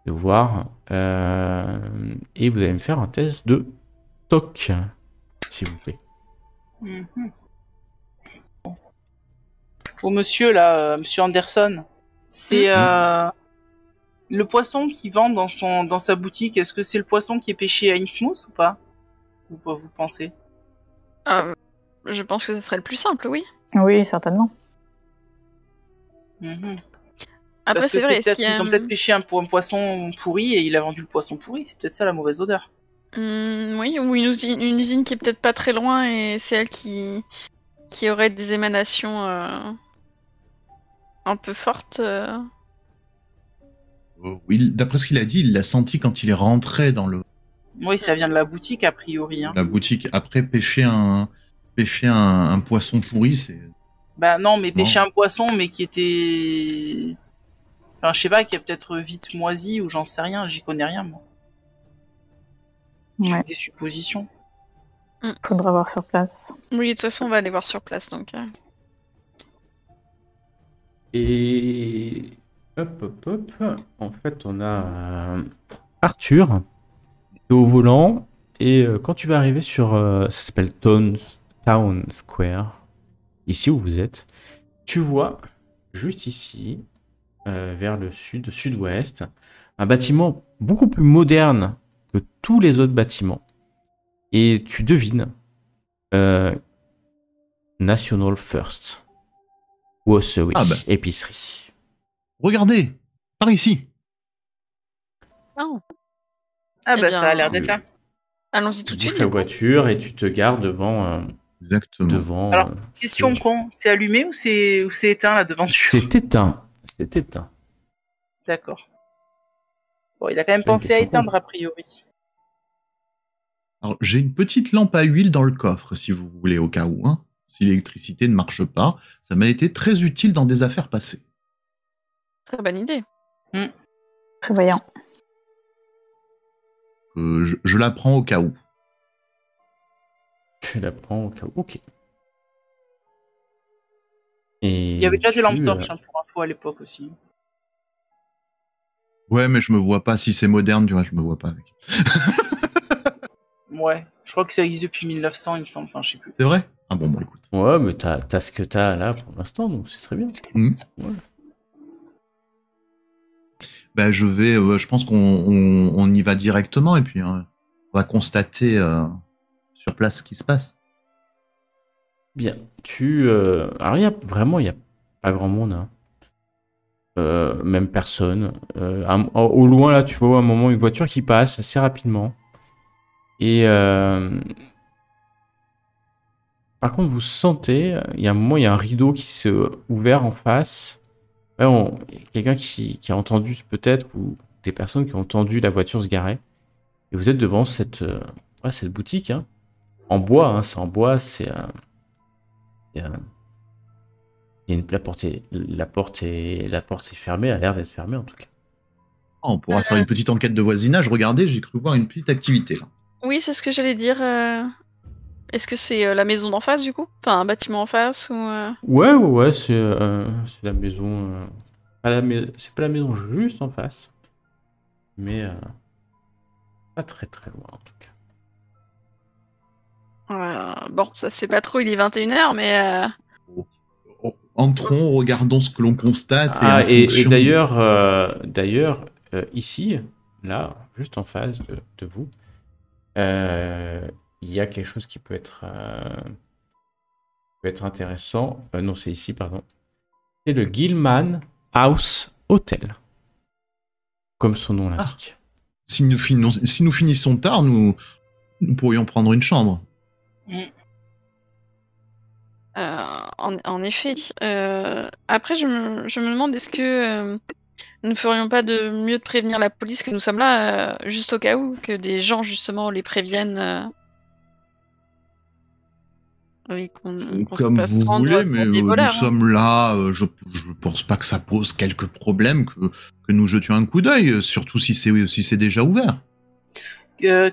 de voir. Et vous allez me faire un test de TOC, s'il vous plaît. Mhm. Pour monsieur, là, monsieur Anderson, c'est le poisson qu'il vend dans sa boutique. Est-ce que c'est le poisson qui est pêché à Innsmouth ou pas? Ou pas, vous pensez? Je pense que ce serait le plus simple, oui. Oui, certainement. Mhm. Après, Parce que c'est vrai, est-ce qu'il y a... ils ont peut-être pêché un poisson pourri et il a vendu le poisson pourri. C'est peut-être ça la mauvaise odeur. Oui, ou une usine qui est peut-être pas très loin et c'est elle qui qui aurait des émanations un peu fortes. Oui, d'après ce qu'il a dit, il l'a senti quand il est rentré dans Oui, ça vient de la boutique, a priori. Hein. la boutique. Après, pêcher un poisson pourri, c'est... Bah non, mais Non. pêcher un poisson, mais qui était... Enfin, je sais pas, qui a peut-être vite moisi, ou j'en sais rien, j'y connais rien, moi. Je fais Ouais, des suppositions. faudra voir sur place. Oui, de toute façon, on va aller voir sur place. Donc, Et hop. En fait, on a Arthur qui est au volant. Et quand tu vas arriver sur, ça s'appelle Town Square, ici où vous êtes, tu vois juste ici, vers le sud-ouest, un bâtiment beaucoup plus moderne que tous les autres bâtiments. Et tu devines National First. Wassery, Ah bah. épicerie. Regardez, par ici. oh, Ah Eh bah bien, ça a l'air d'être là. allons-y tout Tu de bouges suite. ta du coup. voiture et tu te gares devant. Exactement. Alors, Question con, c'est allumé ou c'est éteint la devanture? C'est éteint. C'est éteint. D'accord. Bon, il a quand même C'est pas une pensé à question con. éteindre a priori. Alors, j'ai une petite lampe à huile dans le coffre, si vous voulez, au cas où. Hein. Si l'électricité ne marche pas, ça m'a été très utile dans des affaires passées. Très bonne idée. Prévoyant. Je la prends au cas où. Tu la prends au cas où. Ok. Et Il y avait déjà des lampes tu, torches hein, pour info à l'époque aussi. Ouais, mais je me vois pas. Si c'est moderne, tu vois, je me vois pas avec. Ouais, je crois que ça existe depuis 1900, il me semble. Enfin, je sais plus. C'est vrai? Ah bon, bah écoute. Ouais, mais t'as ce que t'as là pour l'instant, donc c'est très bien. Bah, je pense qu'on y va directement et puis on va constater sur place ce qui se passe. Bien. Alors, il y a pas grand monde. Hein. Même personne. Au loin, là, tu vois, à un moment, une voiture qui passe assez rapidement. Et par contre, vous sentez, il y a un moment, il y a un rideau qui s'est ouvert en face. Ouais, il y a quelqu'un qui a entendu, peut-être, ou des personnes qui ont entendu la voiture se garer. Et vous êtes devant cette boutique, hein. En bois, hein, c'est en bois, il y a la porte est fermée, elle a l'air d'être fermée en tout cas. Ah, on pourra faire une petite enquête de voisinage. Regardez, j'ai cru voir une petite activité là. Oui, c'est ce que j'allais dire. Est-ce que c'est la maison d'en face, du coup? Enfin, un bâtiment en face ou... Ouais, c'est la maison. C'est pas la maison juste en face, mais pas très très loin en tout cas. Bon, ça se fait pas trop, il est 21h, mais... Entrons, regardons ce que l'on constate et en Et fonction... d'ailleurs, ici, là, juste en face de vous, il y a quelque chose qui peut être intéressant. Non, c'est ici, pardon. C'est le Gilman House Hotel, comme son nom l'indique. Si nous finissons tard, nous pourrions prendre une chambre. En effet. Après, je me demande, est-ce que nous ne ferions pas de mieux de prévenir la police que nous sommes là, juste au cas où, que des gens, justement, les préviennent oui, qu'on se Comme fasse vous prendre voulez, pour mais des nous voleurs, hein. sommes là. Je pense pas que ça pose quelques problèmes que nous jetions un coup d'œil, surtout si c'est déjà ouvert.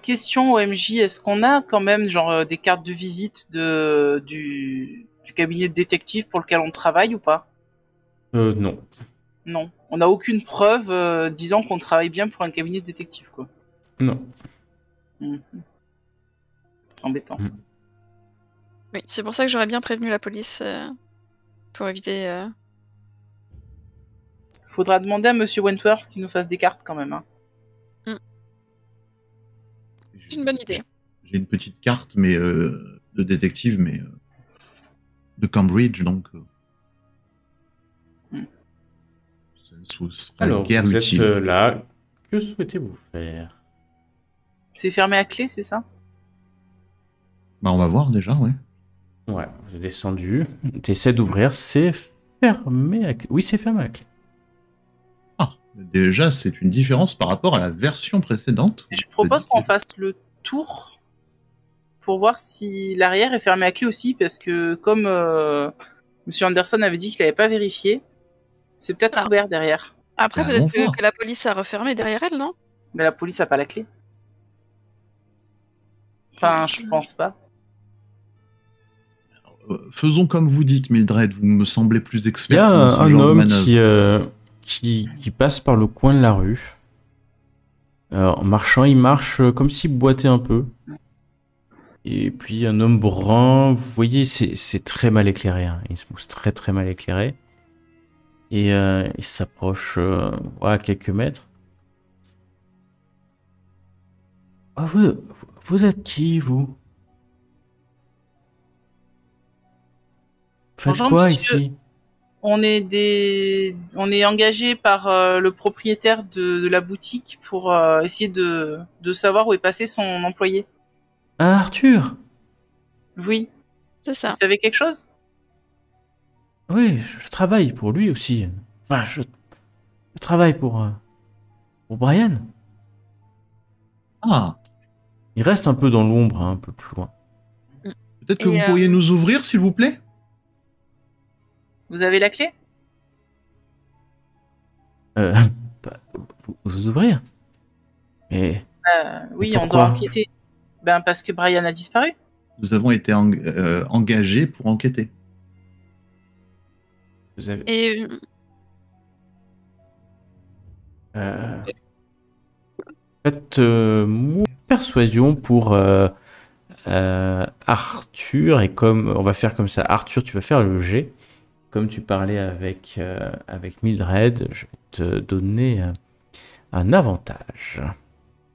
Question OMJ, est-ce qu'on a quand même genre des cartes de visite du cabinet de détective pour lequel on travaille ou pas? Non. Non. On n'a aucune preuve disant qu'on travaille bien pour un cabinet de détective, quoi. Non. C'est embêtant. Oui, c'est pour ça que j'aurais bien prévenu la police pour éviter... Faudra demander à Monsieur Wentworth qu'il nous fasse des cartes quand même. Hein. C'est une bonne idée. J'ai une petite carte, mais de détective, mais de Cambridge, donc. Ce serait Alors, guère vous utile. êtes là. Que souhaitez-vous faire? C'est fermé à clé, c'est ça? Bah, on va voir déjà, ouais. Ouais, vous êtes descendu. T'essaies d'ouvrir, c'est fermé à clé. Oui, c'est fermé à clé. Ah, déjà, c'est une différence par rapport à la version précédente. Je propose qu'on fasse le tour pour voir si l'arrière est fermé à clé aussi, parce que comme Monsieur Anderson avait dit qu'il n'avait pas vérifié, c'est peut-être Alors. ouvert derrière. Après, Bah, peut-être allons voir. que la police a refermé derrière elle, non? Mais la police n'a pas la clé. Enfin, je pense pas. Faisons comme vous dites, Mildred, vous me semblez plus Il y expert a dans ce un genre de homme manœuvre. qui passe par le coin de la rue. En marchant, il marche comme s'il boitait un peu. Et puis un homme brun, vous voyez, c'est très mal éclairé. Hein. Il se mousse très très mal éclairé. Et il s'approche à quelques mètres. Ah, vous êtes qui, vous? Faites Bonjour, quoi monsieur. ici? On est engagé par le propriétaire de la boutique pour essayer de savoir où est passé son employé. Ah, Arthur! Oui. C'est ça. Vous savez quelque chose? Oui, je travaille pour lui aussi. Enfin, je travaille pour Brian. Ah, Il reste un peu dans l'ombre, hein, un peu plus loin. peut-être que Et, vous pourriez nous ouvrir, s'il vous plaît? Vous avez la clé? Euh, bah, vous ouvrir? Mais Oui, Et on doit pourquoi enquêter. Ben parce que Brian a disparu. Nous avons été engagés pour enquêter. vous avez... Et Euh, faites moi persuasion pour Arthur, et comme on va faire comme ça, Arthur, tu vas faire le G. Comme tu parlais avec Mildred, je vais te donner un avantage.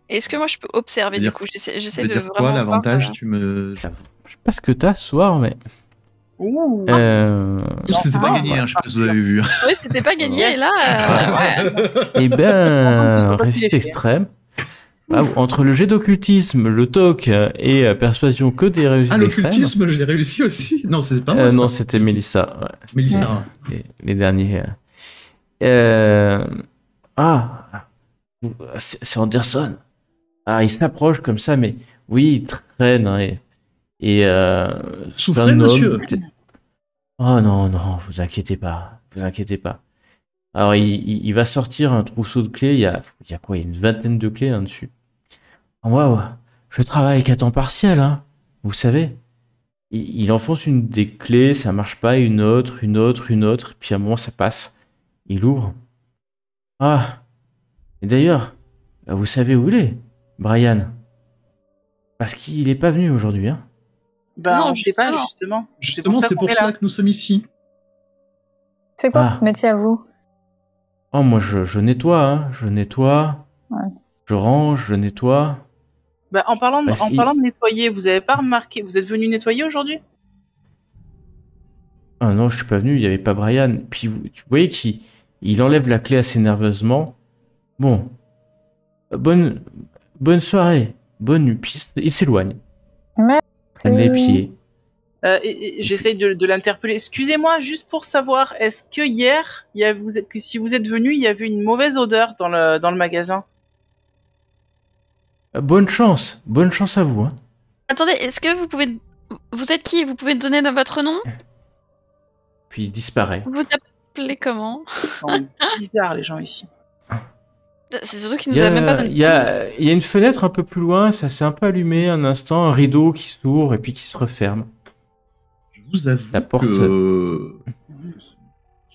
est-ce que moi je peux observer du C'est-à-dire- coup? Ça J'essaie veut de dire vraiment quoi, voir, l'avantage? Tu me... Je sais pas ce que t'as ce soir, mais... Ouh. C'était pas Ah, gagné, hein, je sais pas si vous avez vu. Oui, c'était pas gagné, Yes. et là, ouais. Eh On ben, peut pas réussite filer, extrême. Ah, entre le jet d'occultisme, le TOC et persuasion, que des réussites Ah, extrêmes. l'occultisme, je l'ai réussi aussi. Non, c'est pas moi. Non, ça. c'était Mélissa. Ouais, c'était Mélissa. les derniers. Ah, c'est Anderson. Ah, il s'approche comme ça, mais oui, il traîne. Hein, et Souffrez, c'est un homme, monsieur. peut-être- Oh non, non, vous inquiétez pas. Vous inquiétez pas. Alors, il va sortir un trousseau de clés. Il y a quoi? Il y a une vingtaine de clés là-dessus. Waouh, je travaille qu'à temps partiel, hein. Vous savez. Il enfonce une des clés, ça marche pas, une autre, puis à un moment ça passe. Il ouvre. Ah, et d'ailleurs, vous savez où il est, Brian? Parce qu'il est pas venu aujourd'hui, hein. Ben, Non, on sait pas, justement. justement. Justement, c'est qu'on pour est cela là. que nous sommes ici. C'est quoi Ah. votre métier à vous? Oh, moi je nettoie, hein. Je nettoie. Ouais. Je range, je nettoie. Ben, en parlant Bah, si. de nettoyer, vous avez pas remarqué, vous êtes venu nettoyer aujourd'hui? Ah non, je suis pas venu, il y avait pas Brian. Puis tu voyez qu'il enlève la clé assez nerveusement. Bon, bonne soirée, bonne nuit. Puis il s'éloigne, Merci. traîne les pieds. Et j'essaye de l'interpeller. Excusez-moi, juste pour savoir, est-ce que hier, que si vous êtes venu, il y avait une mauvaise odeur dans le magasin? Bonne chance à vous, hein. Attendez, est-ce que vous pouvez... Vous êtes qui? Vous pouvez me donner votre nom? Puis il disparaît. Vous vous appelez comment? Ils sont bizarres, les gens ici. C'est surtout qu'il Il nous y a même pas a, donné il y a- il y a une fenêtre un peu plus loin, ça s'est un peu allumé un instant, un rideau qui s'ouvre et puis qui se referme. Je vous avoue La porte- qu'ils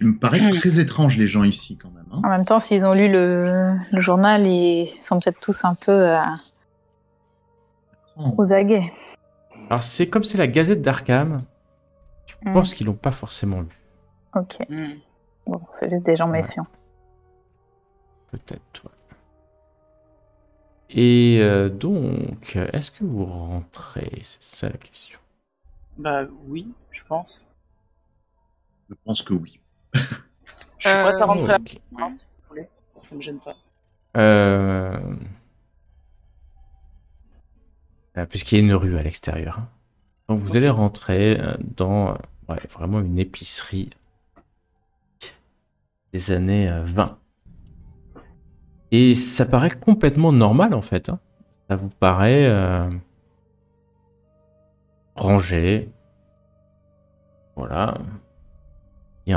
me paraissent très étranges, les gens ici, quand même. hein. En même temps, s'ils ont lu le journal, ils sont peut-être tous un peu Oh. aux aguets. Alors c'est la Gazette d'Arkham, je Mm. pense qu'ils l'ont pas forcément lu, Ok. Hmm. Bon, c'est juste des gens Ouais. méfiants. peut-être. Ouais. Et donc, est-ce que vous rentrez? C'est ça la question. Bah oui, je pense. Je pense que oui. Je suis prête à rentrer Ok. là, si vous voulez. Ça me gêne pas. Puisqu'il y a une rue à l'extérieur, hein. Donc vous Ok. allez rentrer dans vraiment une épicerie des années 20. Et ça paraît complètement normal en fait. Hein. Ça vous paraît rangé. Voilà. Il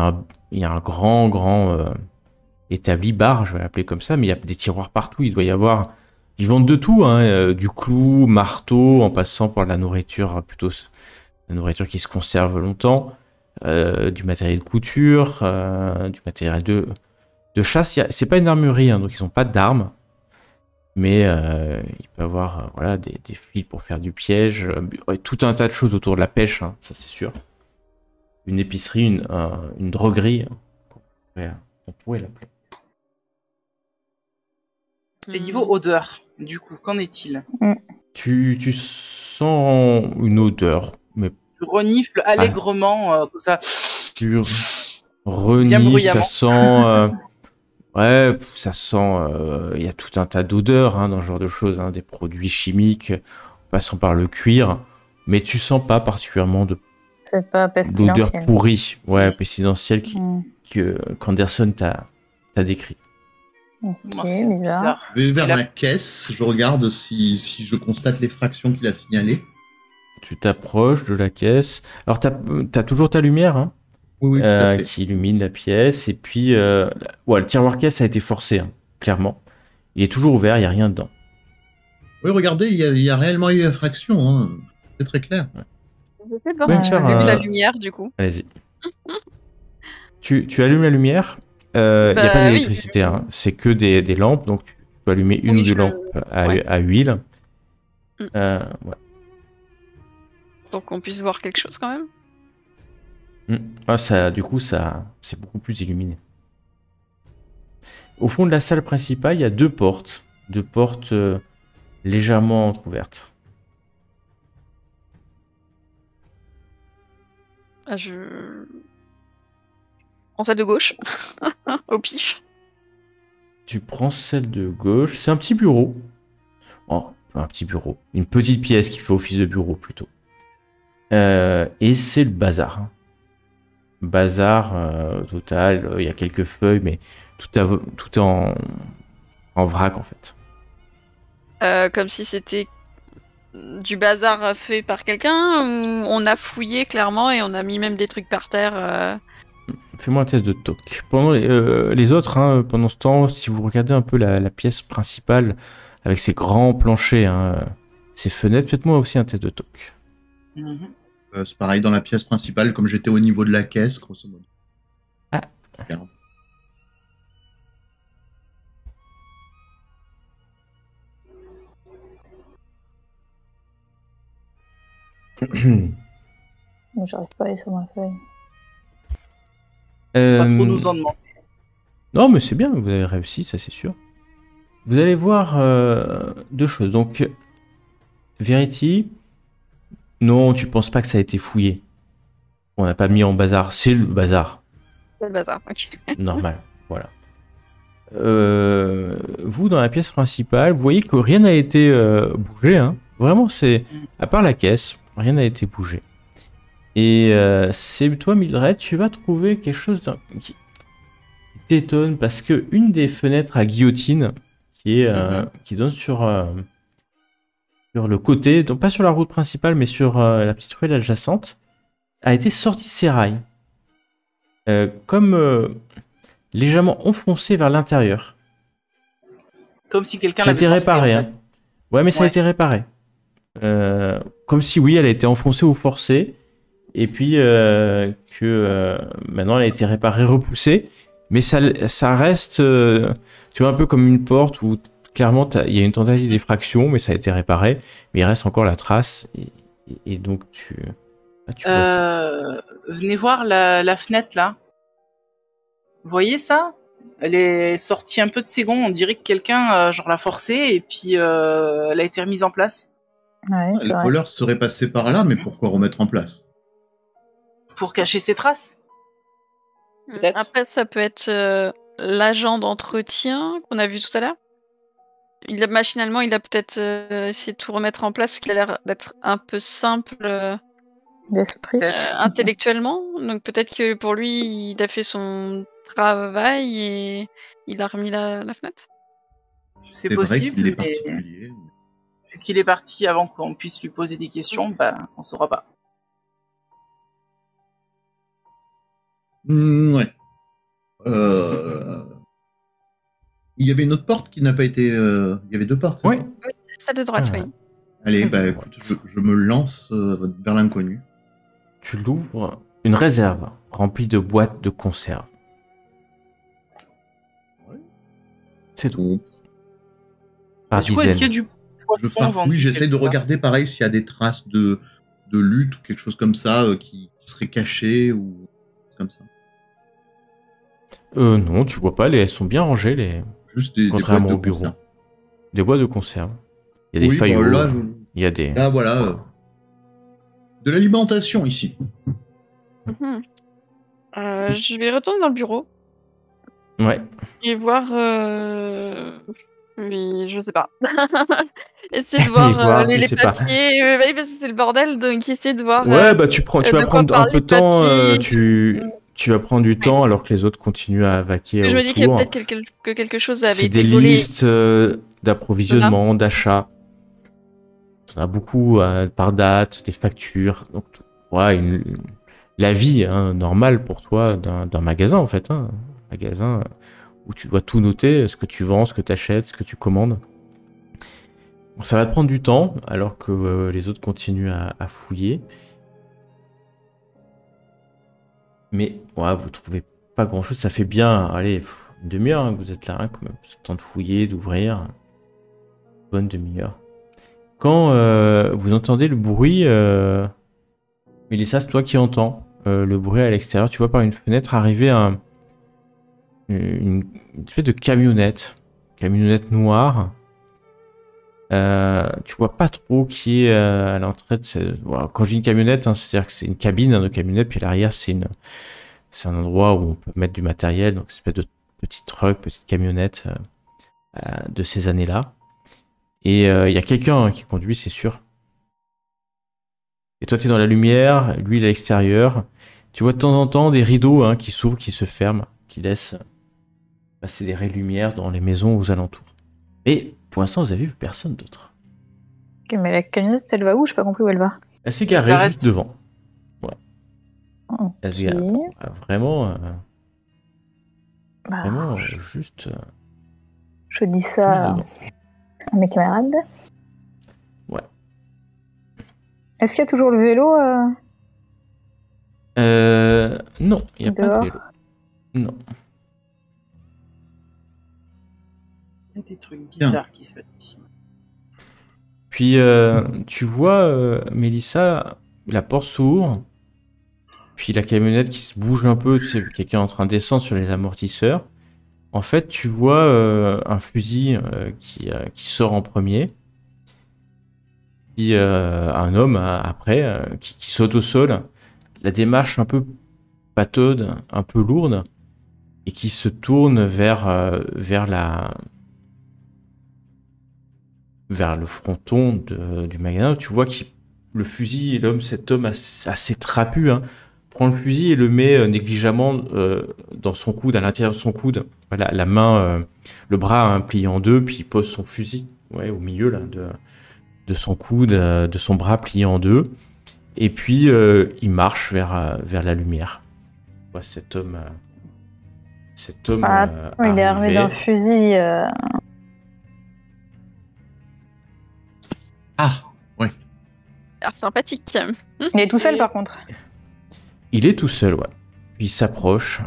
y a un grand établi bar, je vais l'appeler comme ça, mais il y a des tiroirs partout. Il doit y avoir. Ils vendent de tout, hein, du clou, marteau, en passant par la nourriture, plutôt la nourriture qui se conserve longtemps, du matériel de couture, du matériel de chasse. C'est pas une armurerie, hein, donc ils n'ont pas d'armes, mais il peut y avoir voilà, des fils pour faire du piège, tout un tas de choses autour de la pêche, hein, ça c'est sûr. Une épicerie, une droguerie, on pourrait l'appeler. Et niveau odeur, du coup, qu'en est-il? Tu sens une odeur, mais Je renifle allègrement, comme ça. tu Bien renifles, bruyamment. ça sent... ouais, ça sent... Il y a tout un tas d'odeurs hein, dans ce genre de choses, hein, des produits chimiques, passant par le cuir, mais tu sens pas particulièrement C'est pas d'odeur pestilentiel. pourrie, ouais, pestilentielle qu'Anderson t'a décrit. Ok, Moi, c'est bizarre. Je vais vers Et là- la caisse, je regarde si je constate l'effraction qu'il a signalée. Tu t'approches de la caisse. Alors, t'as toujours ta lumière, hein, Oui, tout à fait. qui illumine la pièce. Et puis, ouais, le tiroir caisse a été forcé, hein, clairement. Il est toujours ouvert, il n'y a rien dedans. Oui, regardez, il y a réellement eu effraction. Hein. C'est très clair. J'essaie de voir Ouais, si je faire, allume la lumière, du coup. Allez-y. Tu allumes la lumière. Il n'y a Bah, pas oui. d'électricité, hein. C'est que des lampes. Donc, tu peux allumer une Oui, ou deux je- lampes ouais. à huile. Mm. Ouais. Pour qu'on puisse voir quelque chose quand même. Du coup, c'est beaucoup plus illuminé. Au fond de la salle principale, il y a deux portes. Deux portes légèrement entrouvertes. Ah, je prends celle de gauche, au pif. Tu prends celle de gauche. C'est un petit bureau. Oh, un petit bureau. Une petite pièce qui fait office de bureau plutôt. Et c'est le bazar. Hein. Bazar total. Il y a quelques feuilles, mais tout est en vrac en fait. Comme si c'était du bazar fait par quelqu'un, ou on a fouillé clairement et on a mis même des trucs par terre. Fais-moi un test de toc. Pendant les autres, hein, pendant ce temps, si vous regardez un peu la pièce principale avec ses grands planchers, hein, ses fenêtres, faites-moi aussi un test de toc. Mhm. C'est pareil dans la pièce principale, comme j'étais au niveau de la caisse, grosso modo. Ah. Regarde. Moi, j'arrive pas à aller sur ma feuille. Pas trop nous en demander. Non, mais c'est bien, vous avez réussi, ça c'est sûr. Vous allez voir deux choses. Donc, Verity, non, tu penses pas que ça a été fouillé. On n'a pas mis en bazar, c'est le bazar. C'est le bazar, ok. Normal, voilà. Vous, dans la pièce principale, vous voyez que rien n'a été bougé. Hein. Vraiment, c'est à part la caisse, rien n'a été bougé. Et c'est toi, Mildred, tu vas trouver quelque chose qui t'étonne parce que une des fenêtres à guillotine qui donne sur le côté, donc pas sur la route principale, mais sur la petite ruelle adjacente, a été sortie de ses rails. Comme légèrement enfoncée vers l'intérieur. Comme si quelqu'un Ça a l'avait été forcé, réparé. en Hein. fait. Ouais, mais ça a Ouais. été réparé. Comme si, oui, elle a été enfoncée ou forcée. Et puis maintenant, elle a été réparée, repoussée. Mais ça reste, tu vois, un peu comme une porte où clairement, il y a une tentative d'effraction, mais ça a été réparé. Mais il reste encore la trace. Et donc, tu vois ça. Venez voir la fenêtre là. Vous voyez ça? Elle est sortie un peu de ses gonds. On dirait que quelqu'un genre l'a forcée et puis elle a été remise en place Ouais, c'est Le vrai. voleur serait passé par là, mais pourquoi remettre en place? pour cacher ses traces. Peut-être. Après, ça peut être l'agent d'entretien qu'on a vu tout à l'heure. Machinalement, il a peut-être essayé de tout remettre en place, parce qu'il a l'air d'être un peu simple d'esprit. Intellectuellement. Donc peut-être que pour lui, il a fait son travail et il a remis la fenêtre. C'est C'est vrai possible, qu'il est mais particulier. vu qu'il est parti avant qu'on puisse lui poser des questions, bah, on saura pas. Ouais. Il y avait une autre porte qui n'a pas été. Il y avait deux portes, c'est Ouais. ça Oui, c'est ça de droite, Ah. oui. Allez, bah écoute, je me lance vers l'inconnu. Tu l'ouvres, une réserve remplie de boîtes de conserve. Ouais. C'est tout. Bon, Par Du coup, est-ce qu'il y a dizaines. du je poisson farfouille, vendu j'essaie de quelque part regarder pareil s'il y a des traces de lutte ou quelque chose comme ça qui serait caché ou comme ça. Non, tu vois pas, elles sont bien rangées, Juste des boîtes contrairement de au bureau. conserve. Des boîtes de conserve. Il y a des Oui, faillots, bah, là, il y a des... là, voilà. De l'alimentation ici. Mhm. Je vais retourner dans le bureau Ouais. et voir. Oui, je sais pas. Essayer de voir, voir, je les sais pas. papiers. Oui, parce que c'est le bordel, donc essayer de voir Ouais, bah tu vas de quoi prendre un parler peu de temps, papier. tu vas prendre du temps alors que les autres continuent à vaquer Je me dis qu'il y a autour. peut-être que quelque chose avait C'est été des volé. listes d'approvisionnement, d'achat. On a beaucoup par date, des factures. Donc, ouais, la vie normale pour toi d'un magasin en fait. Un magasin où tu dois tout noter, ce que tu vends, ce que tu achètes, ce que tu commandes. Bon, ça va te prendre du temps alors que les autres continuent à fouiller. Mais ouais, vous trouvez pas grand chose. Ça fait bien, allez, une demi-heure que vous êtes là, quand même. C'est le temps de fouiller, d'ouvrir. Bonne demi-heure. Quand vous entendez le bruit, Mélissa, c'est toi qui entends le bruit à l'extérieur. Tu vois par une fenêtre arriver une espèce de camionnette noire. Tu vois pas trop qui est à l'entrée de voilà, quand je dis une camionnette, c'est-à-dire que c'est une cabine de camionnette, puis l'arrière c'est un endroit où on peut mettre du matériel, donc une espèce de petit truck, petite camionnette de ces années-là. Et il y a quelqu'un qui conduit, c'est sûr. Et toi, tu es dans la lumière, lui, il est à l'extérieur. Tu vois de temps en temps des rideaux qui s'ouvrent, qui se ferment, qui laissent passer des raies de lumière dans les maisons aux alentours. Et pour l'instant, vous avez vu personne d'autre. Ok, mais la camionnette, elle va où? J'ai pas compris où elle va. Elle s'est garée s'arrête. juste devant. Elle se gare Ok. vraiment, Bah, juste je dis ça devant. à mes camarades. Ouais. Est-ce qu'il y a toujours le vélo Non, il n'y a pas de Dehors. vélo. Non. Il y a des trucs bizarres qui se passent ici. Puis tu vois, Mélissa, la porte s'ouvre, puis la camionnette qui se bouge un peu, tu sais, quelqu'un est en train de descendre sur les amortisseurs. En fait, tu vois un fusil qui sort en premier, puis un homme après qui saute au sol, la démarche un peu pataude, un peu lourde, et qui se tourne vers le fronton du magasin. Tu vois que le fusil, cet homme assez trapu, prend le fusil et le met négligemment dans son coude, à l'intérieur de son coude. Voilà, la main, le bras plié en deux, puis il pose son fusil au milieu là, de son coude, de son bras plié en deux. Et puis il marche vers la lumière. Tu vois cet homme. Il est armé d'un fusil. Ah, ouais. Alors, sympathique. Il est tout seul par contre. Il est tout seul, ouais. Puis il s'approche.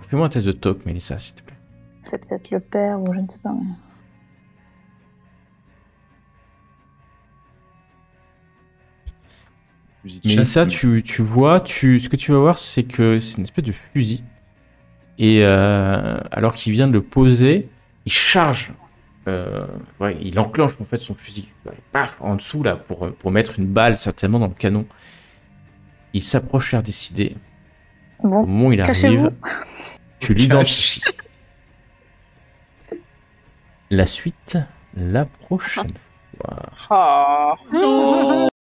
Fais-moi un test de toc, Mélissa, s'il te plaît. C'est peut-être le père ou je ne sais pas. Mélissa, tu vois, ce que tu vas voir, c'est que c'est une espèce de fusil. Et alors qu'il vient de le poser, il charge. Il enclenche en fait son fusil. Paf, en dessous là pour mettre une balle certainement dans le canon. Il s'approche l'air décidé. Bon, au moment où il cachez-vous. arrive, tu l'identifies. La suite, la prochaine fois. Oh.